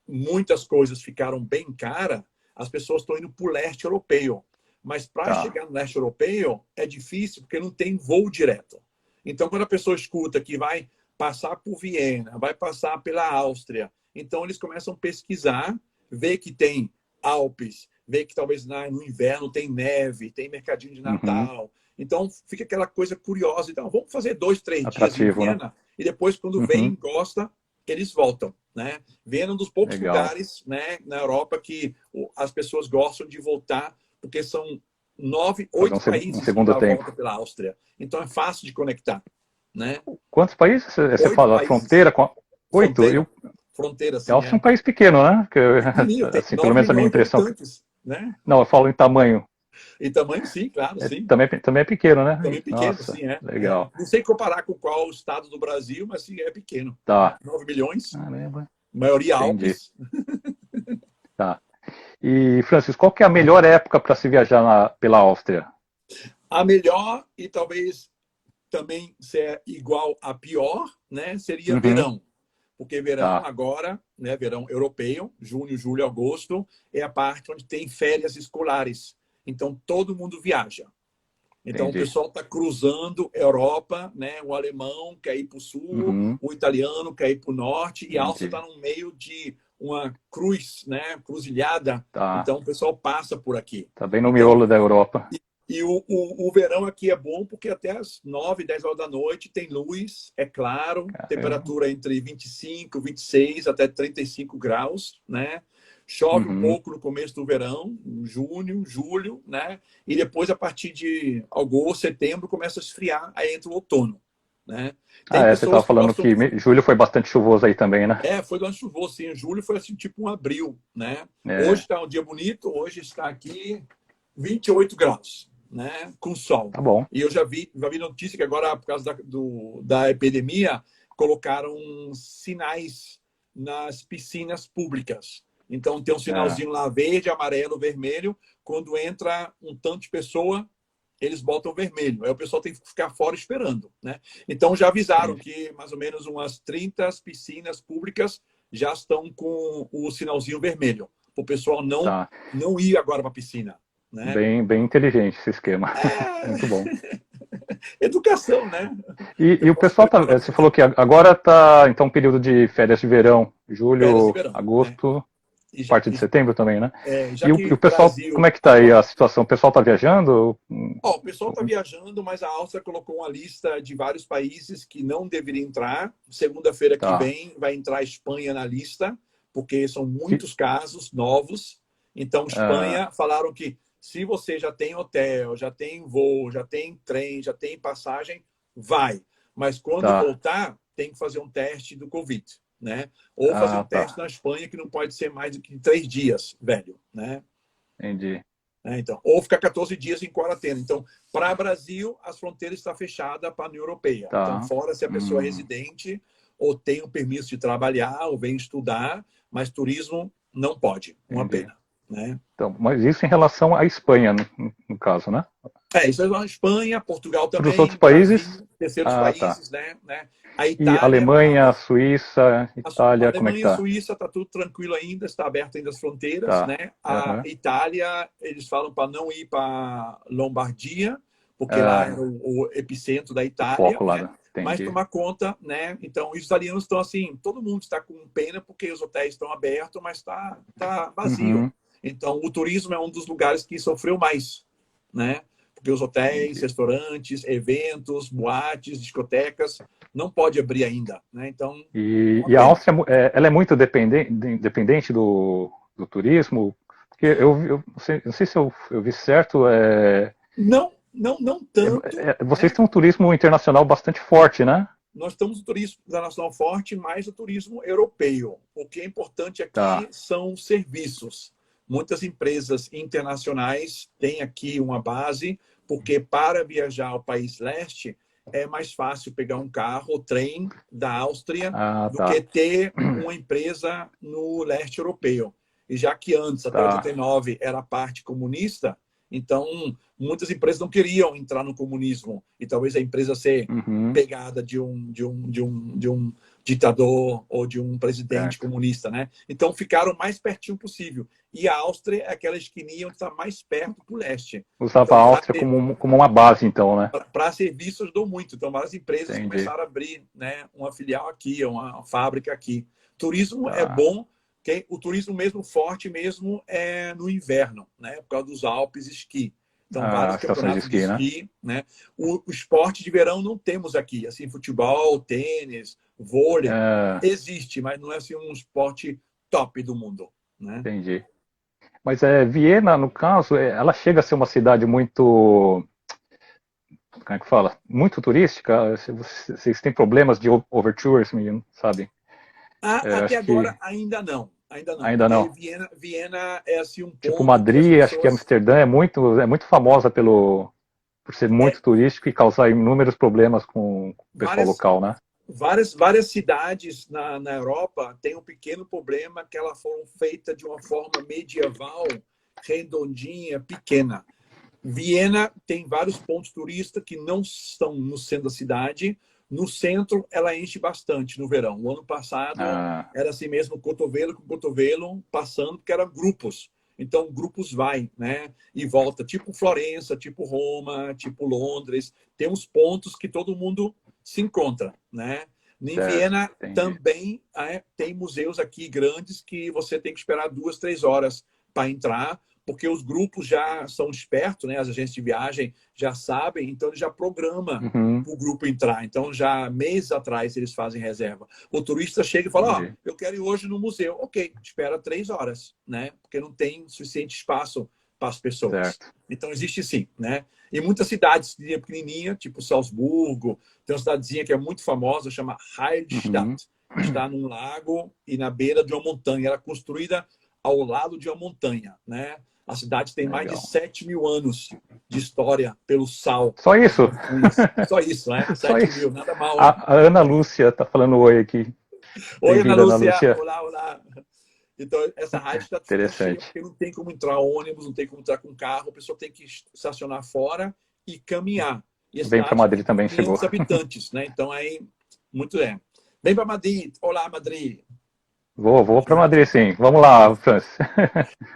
muitas coisas ficaram bem caras, as pessoas estão indo para o leste europeu. Mas para chegar no leste europeu é difícil porque não tem voo direto. Então, quando a pessoa escuta que vai passar por Viena, vai passar pela Áustria, então eles começam a pesquisar, ver que tem Alpes, ver que talvez no inverno tem neve, tem mercadinho de Natal. Então, fica aquela coisa curiosa. Então, vamos fazer 2, 3 dias em Viena, né? E depois, quando vem, gosta, eles voltam, né? Viena é um dos poucos lugares, né, na Europa que as pessoas gostam de voltar, porque são 9, 8 países que dá a volta pela Áustria. Então, é fácil de conectar, né? Quantos países você fala? A fronteira com 8? Fronteira, sim. A Áustria é um país pequeno, né? Assim, pelo menos a minha impressão. Né? Não, eu falo em tamanho. Em tamanho, sim, claro, sim. Também é pequeno, né? Também pequeno, Nossa, sim, é. Legal. Não sei comparar com qual estado do Brasil, mas sim, é pequeno. Tá. 9 milhões. Caramba. Maioria Alpes. Tá. E, Francis, qual que é a melhor época para se viajar pela Áustria? A melhor, e talvez também ser igual a pior, né? Seria verão. Porque verão agora, né, verão europeu, junho, julho, agosto, é a parte onde tem férias escolares. Então, todo mundo viaja. Então, o pessoal está cruzando a Europa, né? O alemão quer ir para o sul, o italiano quer ir para o norte, e a Áustria está no meio de uma cruz, né? Cruzilhada. Então, o pessoal passa por aqui. Está bem no miolo da Europa. E o verão aqui é bom porque até as 9, 10 horas da noite tem luz, é claro, temperatura entre 25, 26 até 35 graus, né? Chove um pouco no começo do verão, junho, julho, né? E depois, a partir de agosto, setembro, começa a esfriar, aí entra o outono, né? Você estava falando que julho foi bastante chuvoso aí também, né? Foi bastante chuvoso, sim. Julho foi assim, tipo um abril, né? É. Hoje está um dia bonito, hoje está aqui 28 graus. Né, com sol. Tá bom. E eu já vi notícia que agora, por causa da epidemia, colocaram sinais nas piscinas públicas. Então, tem um sinalzinho lá verde, amarelo, vermelho. Quando entra um tanto de pessoa, eles botam vermelho. Aí o pessoal tem que ficar fora esperando. Né? Então, já avisaram que mais ou menos umas 30 piscinas públicas já estão com o sinalzinho vermelho. Para o pessoal não ir agora para a piscina. Né? Bem inteligente esse esquema. Muito bom. Educação, né? E o pessoal você falou que agora está então período de férias de verão, julho, agosto, parte de setembro também, né? E o pessoal, Brasil, como é que está aí a situação? O pessoal está viajando? O pessoal está viajando, mas a Áustria colocou uma lista de vários países que não deveriam entrar. Segunda-feira que vem vai entrar a Espanha na lista, porque são muitos casos novos. Então, Espanha falaram que se você já tem hotel, já tem voo, já tem trem, já tem passagem, vai. Mas quando voltar, tem que fazer um teste do Covid, né? Ou fazer um teste na Espanha, que não pode ser mais do que 3 dias, velho, né? Entendi. Então, ou ficar 14 dias em quarentena. Então, para o Brasil, as fronteiras estão fechadas para a União Europeia. Então, fora se a pessoa é residente, ou tem um permisso de trabalhar, ou vem estudar, mas turismo não pode. Uma pena. Né? Então, mas isso em relação à Espanha, no caso, né? Isso é a Espanha, Portugal também. Para os outros países? Brasil, terceiros países, né? A Itália, e Alemanha, Suíça, Itália, como é que está? A Suíça está tudo tranquilo ainda, está aberto ainda as fronteiras, né? A Itália, eles falam para não ir para Lombardia, porque lá é o epicentro da Itália, foco lá, né? Mas tomar conta, né? Então, os italianos estão assim, todo mundo está com pena porque os hotéis estão abertos, mas está vazio. Então, o turismo é um dos lugares que sofreu mais, né? Porque os hotéis, restaurantes, eventos, boates, discotecas, não pode abrir ainda, né? Então... E a Áustria, ela é muito dependente do turismo? Porque eu não sei se eu vi certo... Não tanto. Vocês têm um turismo internacional bastante forte, né? Nós temos um turismo internacional forte, mais o turismo europeu. O que é importante aqui são serviços. Muitas empresas internacionais têm aqui uma base, porque para viajar ao país leste é mais fácil pegar um carro ou trem da Áustria do que ter uma empresa no leste europeu. E já que antes, até 89, era a parte comunista, então muitas empresas não queriam entrar no comunismo. E talvez a empresa ser pegada de um ditador ou de um presidente comunista, né? Então ficaram o mais pertinho possível. E a Áustria é aquela esquininha onde está mais perto para o leste. Usava então, a Áustria como uma base, então, né? Para serviços dou muito. Então várias empresas começaram a abrir, né, uma filial aqui, uma fábrica aqui. Turismo é bom, que o turismo mesmo forte mesmo é no inverno, né? Por causa dos Alpes, esqui. Então, vários campeonatos de esqui, né? O esporte de verão não temos aqui. Assim, futebol, tênis, vôlei, existe, mas não é assim, um esporte top do mundo, né? Entendi. Mas Viena, no caso, ela chega a ser uma cidade muito... Como é que fala? Muito turística? Vocês têm problemas de overtourism, sabe? Até agora, ainda não. Ainda não. Viena é assim um ponto... Tipo Madrid, pessoas... acho que Amsterdã é muito famosa por ser muito turístico e causar inúmeros problemas com o pessoal local, né? Várias cidades na Europa têm um pequeno problema que elas foram feitas de uma forma medieval, redondinha, pequena. Viena tem vários pontos turísticos que não estão no centro da cidade. No centro, ela enche bastante no verão. O ano passado, era assim mesmo, cotovelo com cotovelo, passando, porque eram grupos. Então, grupos vai, né? E volta, tipo Florença, tipo Roma, tipo Londres. Tem uns pontos que todo mundo se encontra, né? Em Viena também tem museus aqui grandes que você tem que esperar 2, 3 horas para entrar, porque os grupos já são espertos, né? As agências de viagem já sabem, então eles já programam o grupo entrar. Então, já meses atrás eles fazem reserva. O turista chega e fala, eu quero ir hoje no museu. Ok, espera 3 horas, né? Porque não tem suficiente espaço para as pessoas. Então, existe sim, né? Em muitas cidades pequenininha, tipo Salzburgo, tem uma cidadezinha que é muito famosa, chama Heilstadt. Está num lago e na beira de uma montanha. Ela é construída ao lado de uma montanha, né? A cidade tem mais de 7.000 anos de história pelo sal. Só isso? Só isso, né? 7.000, nada mal. Né? A Ana Lúcia está falando oi aqui. Oi, Ana Lúcia. Olá. Então, essa rádio está interessante, porque não tem como entrar ônibus, não tem como entrar com carro, a pessoa tem que estacionar fora e caminhar. E vem para Madrid também, 500 chegou. habitantes, né? Então, aí, muito Vem para Madrid. Olá, Madrid. Vou para Madrid, sim. Vamos lá, Francis.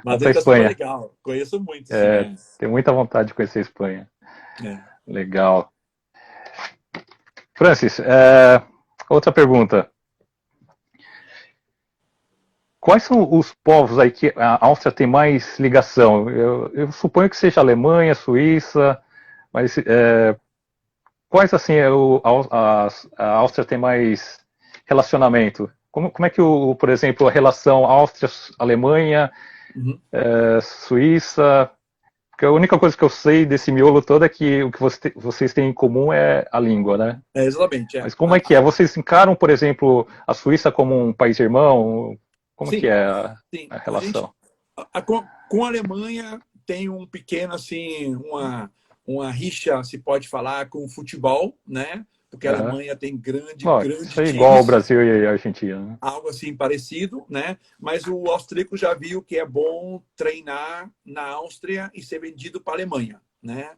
Madrid é super legal. Conheço muito. Tenho muita vontade de conhecer a Espanha. Legal. Francis, outra pergunta. Quais são os povos aí que a Áustria tem mais ligação? Eu suponho que seja Alemanha, Suíça, mas quais assim a Áustria tem mais relacionamento? Como é que, por exemplo, a relação Áustria-Alemanha, Suíça... Porque a única coisa que eu sei desse miolo todo é que o que vocês têm em comum é a língua, né? Exatamente. Mas como é que é? Vocês encaram, por exemplo, a Suíça como um país irmão? Como que é a relação? Com a Alemanha tem um pequeno, assim, uma rixa, se pode falar, com o futebol, né? Porque a Alemanha tem grande isso é igual ao Brasil e a Argentina, né? Algo assim parecido, né? Mas o austríaco já viu que é bom treinar na Áustria e ser vendido para a Alemanha, né?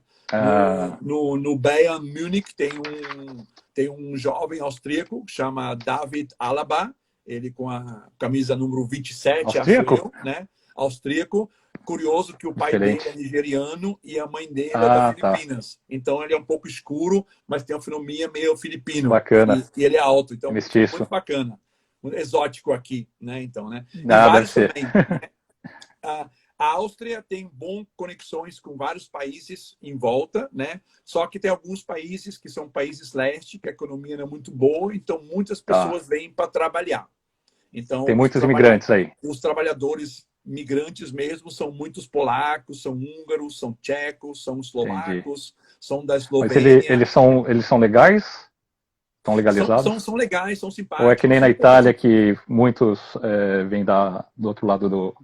No Bayern Munich tem um jovem austríaco que chama David Alaba, ele com a camisa número 27, austríaco? acho eu, né? Austríaco. Curioso que o pai dele é nigeriano e a mãe dele é da Filipinas. Então ele é um pouco escuro, mas tem uma finomia meio filipino. Bacana. E ele é alto, então mestiço. Muito bacana. Muito exótico aqui, né? Então, né? Deve ser. Também, né? A Áustria tem boas conexões com vários países em volta, né? Só que tem alguns países que são países leste, que a economia não é muito boa, então muitas pessoas vêm para trabalhar. Então, tem muitos imigrantes aí. Os trabalhadores migrantes mesmo são muitos polacos, são húngaros, são tchecos, são eslovacos, são da Eslovênia. Mas eles são legais? São legalizados? São legais, são simpáticos. Ou é que nem na Itália que muitos vêm do outro lado do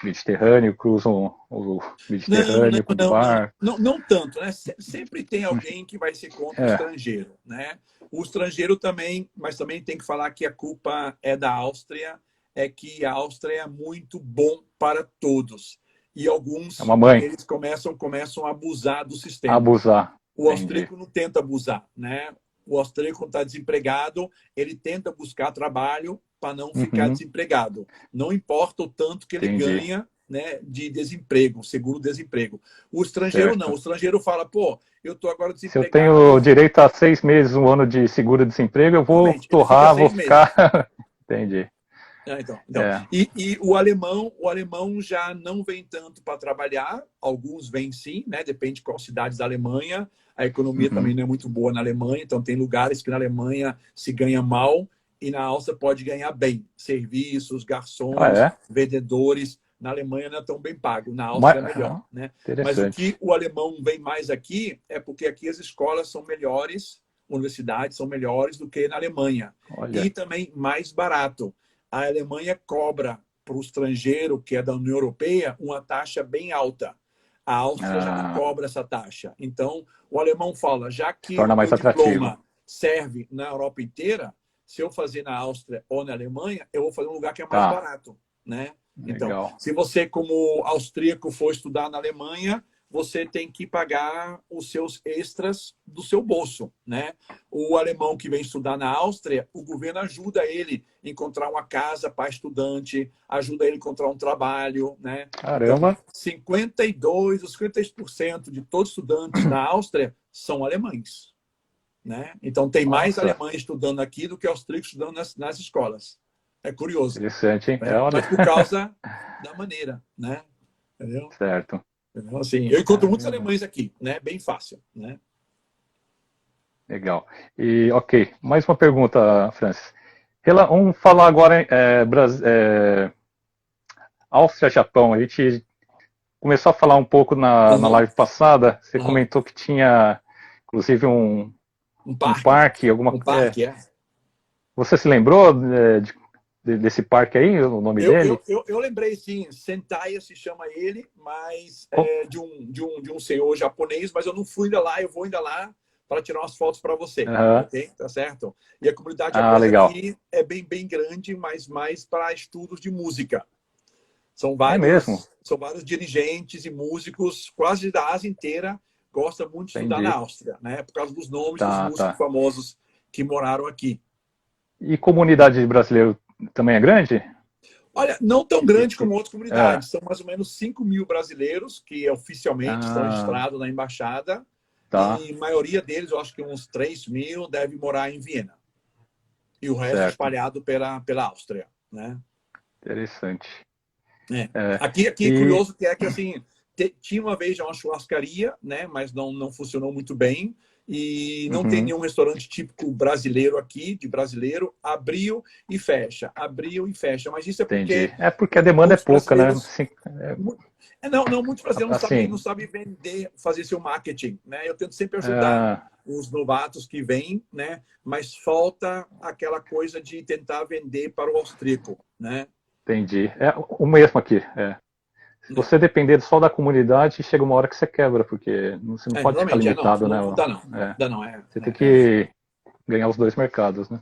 Mediterrâneo, cruzam o Mediterrâneo com o bar? Não tanto, né? Sempre tem alguém que vai ser contra o estrangeiro, né? O estrangeiro também, mas também tem que falar que a culpa é da Áustria, é que a Áustria é muito bom para todos. E alguns, eles começam a abusar do sistema. Abusar. O austríaco não tenta abusar, né? O austríaco, quando está desempregado, ele tenta buscar trabalho para não ficar desempregado. Não importa o tanto que ele ganha, né, de desemprego, seguro-desemprego. O estrangeiro não. O estrangeiro fala, pô, eu estou agora desempregado. Se eu tenho direito a 6 meses, 1 ano de seguro-desemprego, eu vou torrar, vou ficar... Entendi. Então. E o alemão já não vem tanto para trabalhar. Alguns vêm sim, né? Depende de qual cidade da Alemanha. A economia também não é muito boa na Alemanha, então tem lugares que na Alemanha se ganha mal e na Áustria pode ganhar bem. Serviços, garçons, vendedores. Na Alemanha não é tão bem pago, na Áustria é melhor. Né? Mas o que o alemão vem mais aqui é porque aqui as escolas são melhores, universidades são melhores do que na Alemanha. Olha. E também mais barato. A Alemanha cobra para o estrangeiro, que é da União Europeia, uma taxa bem alta. A Áustria já não cobra essa taxa. Então, o alemão fala, já que o meu diploma serve na Europa inteira, se eu fazer na Áustria ou na Alemanha, eu vou fazer um lugar que é mais barato. Né? Então, se você, como austríaco, for estudar na Alemanha, você tem que pagar os seus extras do seu bolso, né? O alemão que vem estudar na Áustria, o governo ajuda ele a encontrar uma casa para estudante, ajuda ele a encontrar um trabalho, né? Caramba! Então, 52 ou 53% de todos os estudantes na Áustria são alemães, né? Então, tem mais alemães estudando aqui do que austríacos estudando nas escolas. É curioso. Interessante, hein? Mas por causa da maneira, né? Entendeu? Certo. Então, assim, eu encontro muitos alemães aqui, né? Bem fácil, né? Legal. E, ok, mais uma pergunta, Francis. Vamos falar agora Áustria, Japão. A gente começou a falar um pouco na live passada. Você comentou que tinha, inclusive, um parque. Um parque, Você se lembrou desse parque aí, o nome dele? Eu lembrei, sim. Sentai se chama ele, mas é de um senhor japonês, mas eu não fui ainda lá, eu vou ainda lá para tirar umas fotos para você. Ok? Tá certo? E a comunidade japonesa aqui é bem grande, mas mais para estudos de música. São vários dirigentes e músicos, quase da Ásia inteira, gostam muito de estudar na Áustria, né? Por causa dos nomes dos músicos famosos que moraram aqui. E comunidade brasileira também é grande? Olha, não tão grande como outras comunidades. São mais ou menos 5 mil brasileiros que oficialmente estão registrados na embaixada. E a maioria deles, eu acho que uns 3 mil, deve morar em Viena. E o resto espalhado pela Áustria. Né? Interessante. Aqui curioso que assim, tinha uma vez já uma churrascaria, né? Mas não funcionou muito bem. E não tem nenhum restaurante típico brasileiro aqui, de brasileiro, abriu e fecha. Mas isso é porque... É porque a demanda é pouca, né? Muitos brasileiros não sabem vender, fazer seu marketing, né? Eu tento sempre ajudar os novatos que vêm, né? Mas falta aquela coisa de tentar vender para o austríaco, né? Entendi. É o mesmo aqui, Se você depender só da comunidade, chega uma hora que você quebra, porque você não pode ficar limitado, né? Não dá não. Você tem que ganhar os dois mercados, né?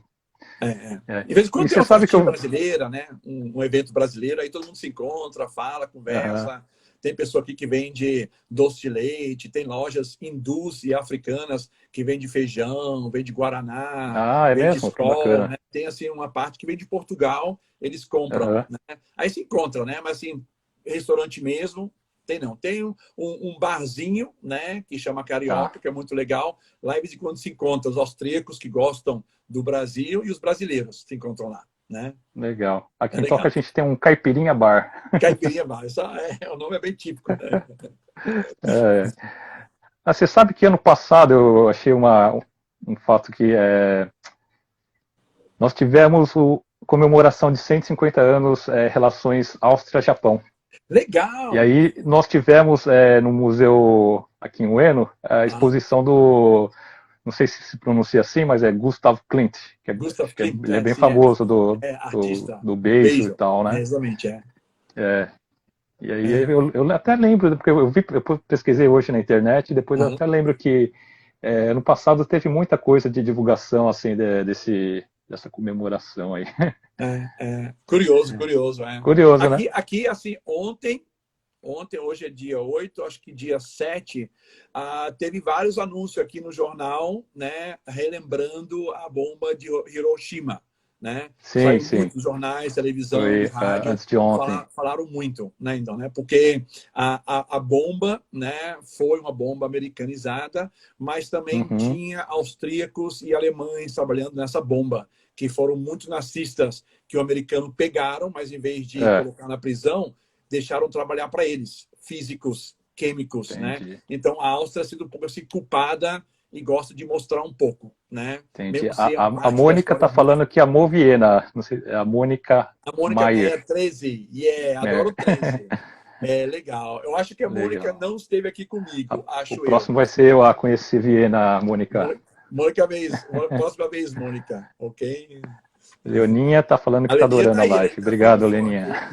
De vez em quando tem uma festinha brasileira, né? Um evento brasileiro, aí todo mundo se encontra, fala, conversa. Tem pessoa aqui que vende doce de leite, tem lojas hindus e africanas que vende feijão, vende guaraná, vende escola, né? Tem assim uma parte que vem de Portugal, eles compram, né? Aí se encontram, né? Mas assim, restaurante mesmo, não. Tem um barzinho, né, que chama Carioca, que é muito legal. Lá, de vez em quando, se encontram os austríacos que gostam do Brasil e os brasileiros se encontram lá, né? Legal. Aqui em Toca a gente tem um Caipirinha Bar. Caipirinha Bar, o nome é bem típico, né? Você sabe que ano passado eu achei um fato que nós tivemos comemoração de 150 anos relações Áustria-Japão. Legal! E aí nós tivemos no museu aqui em Ueno a exposição do, não sei se pronuncia assim, mas é Gustav Klimt, Gustav Klimt, ele é bem famoso artista, do beijo e tal, né? Exatamente, E aí eu até lembro, porque eu pesquisei hoje na internet, e depois eu até lembro que no passado teve muita coisa de divulgação assim dessa comemoração aí. Curioso. Curioso, né? Aqui, assim, ontem ontem, hoje é dia 8, acho que dia 7, teve vários anúncios aqui no jornal, né, relembrando a bomba de Hiroshima. Né? Sim, Saiu sim. muito nos jornais, televisão e Foi rádio. antes de ontem. Falaram muito, né? Então, né? Porque a bomba, né, foi uma bomba americanizada, mas também tinha austríacos e alemães trabalhando nessa bomba, que foram muito nazistas, que o americano pegaram, mas em vez de colocar na prisão, deixaram trabalhar para eles, físicos, químicos, Entendi. né? Então, a Áustria ha sido um pouco assim, culpada e gosta de mostrar um pouco, né? Entendi. A Mônica está falando que amou Viena. Não sei, a Mônica ganha 13. Adoro 13. É legal. Eu acho que a Mônica não esteve aqui comigo, acho eu. O próximo vai ser eu a conhecer Viena, Mônica. Próxima vez, Mônica, ok? Leoninha está falando que está adorando a live. Obrigado, Leoninha.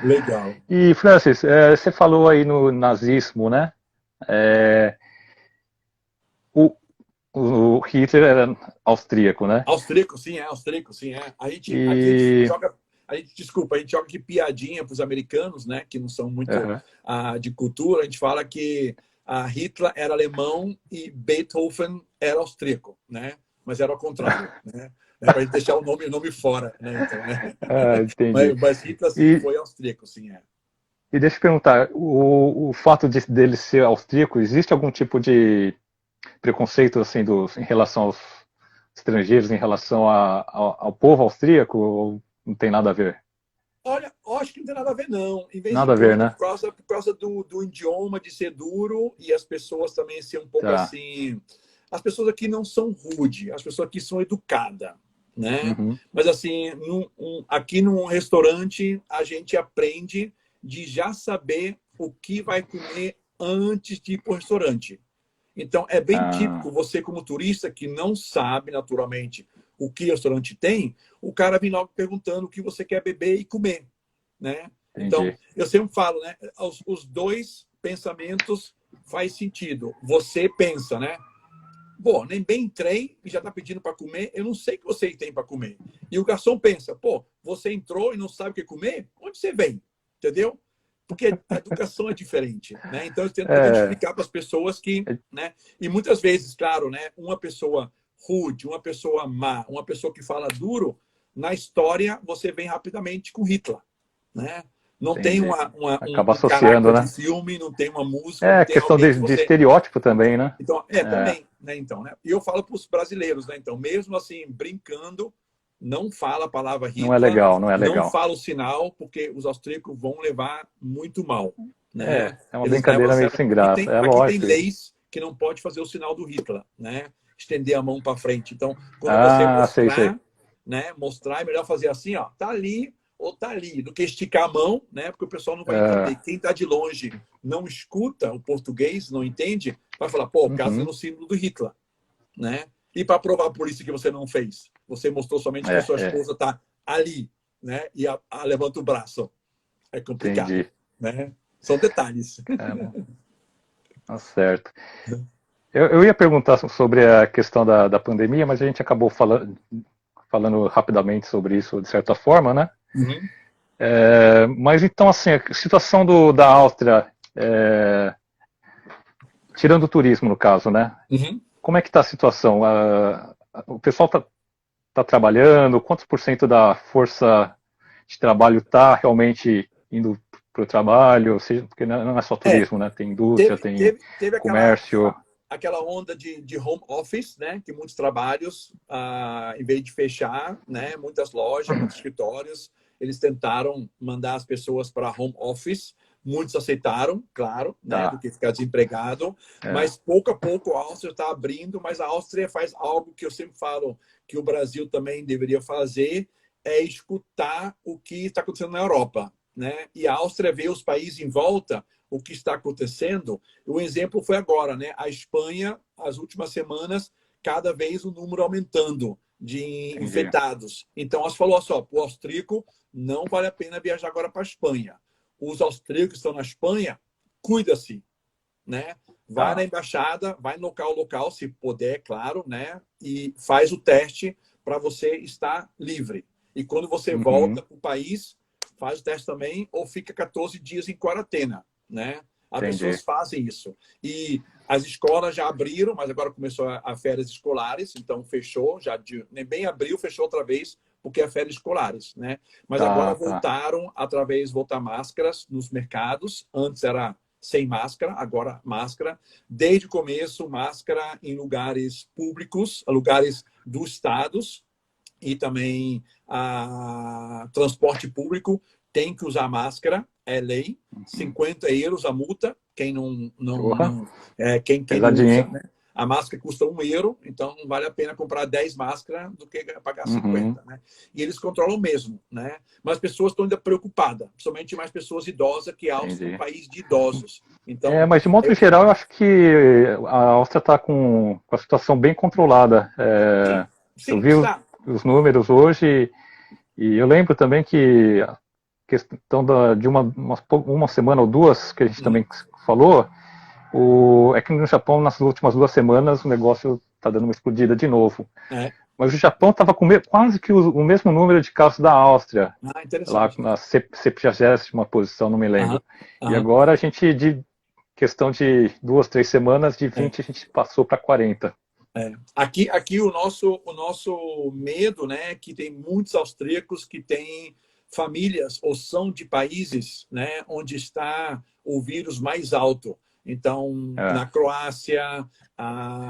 Legal. E, Francis, você falou aí no nazismo, né? O Hitler era austríaco, né? Austríaco, sim, é. A gente joga aqui piadinha para os americanos, né? Que não são muito de cultura. A gente fala que Hitler era alemão e Beethoven era austríaco, né? Mas era ao contrário, né? Para gente deixar o nome fora, né? Então, né? Entendi. Mas Hitler sim, foi austríaco, sim, é. E deixa eu perguntar, o fato dele ser austríaco, existe algum tipo de preconceito assim em relação aos estrangeiros, em relação ao povo austríaco, ou não tem nada a ver? Olha, acho que não tem nada a ver, não. Em vez nada a ver, né? Por causa do idioma de ser duro e as pessoas também ser um pouco assim... As pessoas aqui não são rudes, as pessoas aqui são educadas, né? Mas assim, aqui num restaurante, a gente aprende de já saber o que vai comer antes de ir para o restaurante. Então, é bem típico você, como turista, que não sabe, naturalmente, o que o restaurante tem, o cara vem logo perguntando o que você quer beber e comer, né? Então, eu sempre falo, né? Os dois pensamentos faz sentido. Você pensa, né? Pô, nem bem entrei e já está pedindo para comer, eu não sei o que você tem para comer. E o garçom pensa, pô, você entrou e não sabe o que comer? Onde você vem? Entendeu? Porque a educação é diferente, né? Então, eu tento explicar para as pessoas que, né? E muitas vezes, claro, né? Uma pessoa rude, uma pessoa má, uma pessoa que fala duro, na história você vem rapidamente com Hitler, né? Não tem Acaba um associando, né? de filme, não tem uma música. É questão de estereótipo também, né? Então, também, né? Então, né? E eu falo para os brasileiros, né? Então, mesmo assim, brincando, não fala a palavra Hitler. Não é legal, não é legal. Não fala o sinal, porque os austríacos vão levar muito mal. Né? É uma brincadeira meio sem graça. Aqui tem leis que não pode fazer o sinal do Hitler, né? Estender a mão para frente. Então, quando você mostrar, né? Mostrar, é melhor fazer assim, ó. Tá ali ou tá ali, do que esticar a mão, né? Porque o pessoal não vai entender. Quem está de longe não escuta o português, não entende, vai falar, pô, o cara tá no símbolo do Hitler, né? E para provar por isso que você não fez, você mostrou somente que a sua esposa está ali, né? E levanta o braço. É complicado. Entendi. Né? São detalhes. Tá certo. Eu ia perguntar sobre a questão da pandemia, mas a gente acabou falando rapidamente sobre isso, de certa forma, né? Mas então, assim, a situação da Áustria, tirando o turismo, no caso, né? Como é que está a situação? O pessoal está trabalhando? Quantos por cento da força de trabalho está realmente indo para o trabalho? Ou seja, porque não é só turismo, né? Tem indústria, tem comércio. Aquela onda de home office, né? Que muitos trabalhos, em vez de fechar, né? Muitas lojas, muitos escritórios, eles tentaram mandar as pessoas para home office. Muitos aceitaram, claro, né, do que ficar desempregado. Mas pouco a pouco a Áustria está abrindo, mas a Áustria faz algo que eu sempre falo que o Brasil também deveria fazer, é escutar o que está acontecendo na Europa, né? E a Áustria vê os países em volta, o que está acontecendo. O exemplo foi agora, né? A Espanha, as últimas semanas, cada vez o número aumentando de infectados. Então, nós falou só, o austríaco não vale a pena viajar agora para a Espanha. Os austríacos que estão na Espanha, cuida-se, né? Vai na embaixada, vai no local, se puder, claro, né? E faz o teste para você estar livre. E quando você volta para o país, faz o teste também, ou fica 14 dias em quarentena, né? As Entendi. pessoas fazem isso. E as escolas já abriram, mas agora começou a férias escolares, então fechou, nem bem abriu, fechou outra vez, porque é férias escolares, né? Mas agora voltaram, voltar máscaras nos mercados. Antes era sem máscara, agora máscara. Desde o começo, máscara em lugares públicos, lugares dos estados, e também transporte público tem que usar máscara, é lei. 50 euros a multa, quem não usa, né? A máscara custa 1 euro, então não vale a pena comprar 10 máscaras do que pagar 50, né? E eles controlam mesmo, né? Mas as pessoas estão ainda preocupadas, principalmente mais pessoas idosas, que a Áustria é um país de idosos. Então, mas de modo geral, eu acho que a Áustria está com a situação bem controlada. Sim, eu vi os números hoje e eu lembro também que a questão de uma semana ou duas que a gente também falou, é que no Japão, nas últimas 2 semanas, o negócio está dando uma explodida de novo. Mas o Japão estava com quase que o mesmo número de casos da Áustria, lá na 70ª posição, não me lembro. E agora a gente, de questão de 2, 3 semanas, de 20 a gente passou para 40. Aqui o nosso medo, né, que tem muitos austríacos que têm famílias ou são de países, né, onde está o vírus mais alto. Então, na Croácia,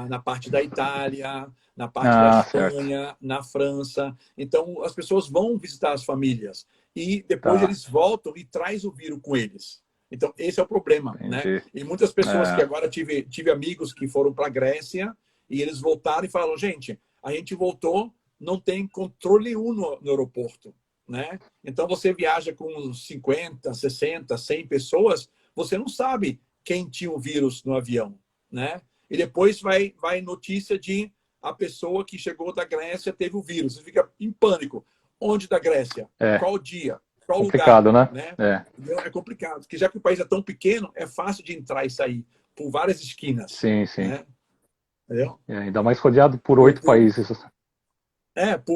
na parte da Itália, na parte da Espanha, certo, na França. Então, as pessoas vão visitar as famílias e depois eles voltam e traz o vírus com eles. Então, esse é o problema, né? E muitas pessoas que agora tive amigos que foram para a Grécia e eles voltaram e falaram, gente, a gente voltou, não tem controle nenhum no aeroporto, né? Então, você viaja com 50, 60, 100 pessoas, você não sabe quem tinha o vírus no avião, né? E depois vai notícia de a pessoa que chegou da Grécia teve o vírus. Você fica em pânico. Onde da Grécia? Qual dia? Qual complicado, lugar? Né? É complicado. Porque já que o país é tão pequeno, é fácil de entrar e sair por várias esquinas. Sim. Né? Entendeu? Ainda mais rodeado por 8 países.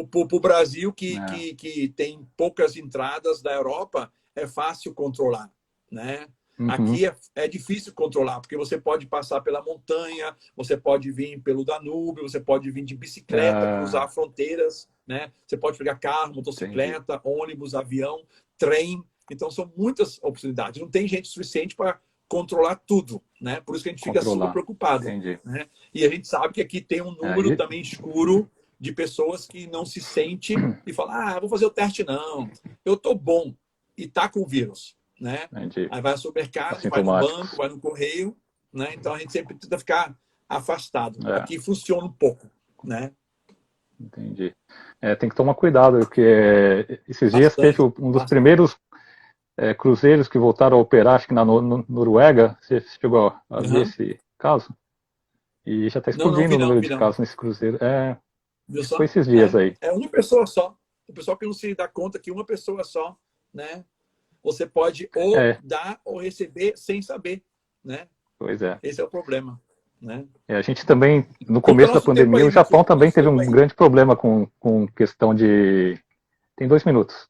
Pro Brasil, que tem poucas entradas da Europa, é fácil controlar, né? Aqui é difícil controlar, porque você pode passar pela montanha, você pode vir pelo Danúbio, você pode vir de bicicleta, cruzar fronteiras, né? Você pode pegar carro, motocicleta, ônibus, avião, trem. Então, são muitas oportunidades. Não tem gente suficiente para controlar tudo, né? Por isso que a gente fica super preocupado. Né? E a gente sabe que aqui tem um número também escuro de pessoas que não se sente e falam, vou fazer o teste não, eu tô bom e tá com o vírus, né? Aí vai ao supermercado, vai no banco, vai no correio, né? Então a gente sempre tenta ficar afastado. Aqui funciona um pouco, né? Entendi. Tem que tomar cuidado, porque esses dias teve um dos primeiros cruzeiros que voltaram a operar, acho que na Noruega. Você chegou a ver esse caso? E já está explodindo o número de casos nesse cruzeiro. Foi esses dias aí. É uma pessoa só. O pessoal que não se dá conta que uma pessoa só, né? Você pode ou dar ou receber sem saber, né? Pois é. Esse é o problema, né? A gente também, no começo da pandemia, o Japão também teve um grande problema com questão de... Tem 2 minutos.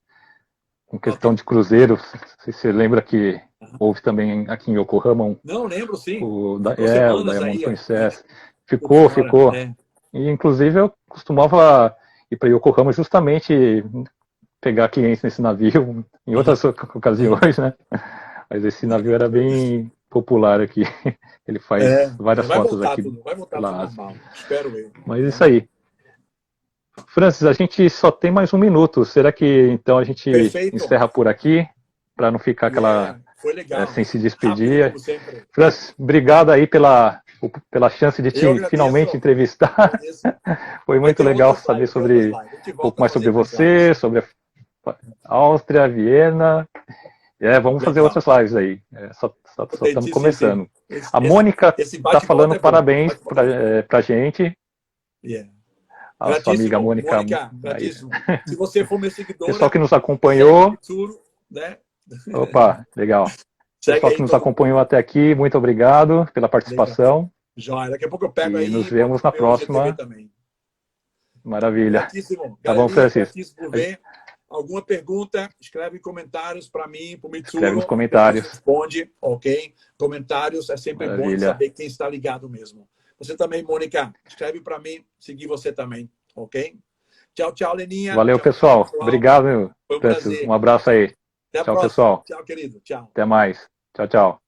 Com questão de cruzeiro. Você lembra que houve também aqui em Yokohama Não, lembro sim. O Diamond Princess. Ficou. E, inclusive, eu costumava ir para Yokohama justamente pegar clientes nesse navio em outras ocasiões, né? Mas esse navio era bem popular aqui. Ele faz várias fotos aqui. Vai voltar tudo normal. Espero eu. Mas isso aí. Francis, a gente só tem mais 1 minuto. Será que então a gente encerra por aqui? Para não ficar aquela... Foi legal. Sem se despedir. Francis, obrigado aí pela chance de te finalmente entrevistar. Foi muito legal saber um pouco mais sobre você, sobre a Áustria, Viena. Vamos fazer outras lives aí. Só estamos começando. A Mônica está falando parabéns para a gente. A sua amiga Mônica. Gratíssimo. Se você for meu seguidor... Pessoal que nos acompanhou. Né? Opa, legal. Pessoal que nos acompanhou até aqui, muito obrigado pela participação. Joia, daqui a pouco eu pego aí. E nos vemos na próxima. Maravilha. Gratíssimo. Tá bom, Francis. Gratíssimo por ver Alguma pergunta, escreve em comentários para mim, para o Mitsuru. Escreve nos comentários. Responde, ok? Comentários é sempre Maravilha. bom saber quem está ligado mesmo. Você também, Mônica, escreve para mim, seguir você também, ok? Tchau, tchau, Leninha. Valeu, tchau, pessoal. pessoal. Obrigado, Foi um Francis. prazer. Um abraço aí. Até a Tchau, próxima. pessoal. Tchau, querido. Tchau. Até mais. Tchau, tchau.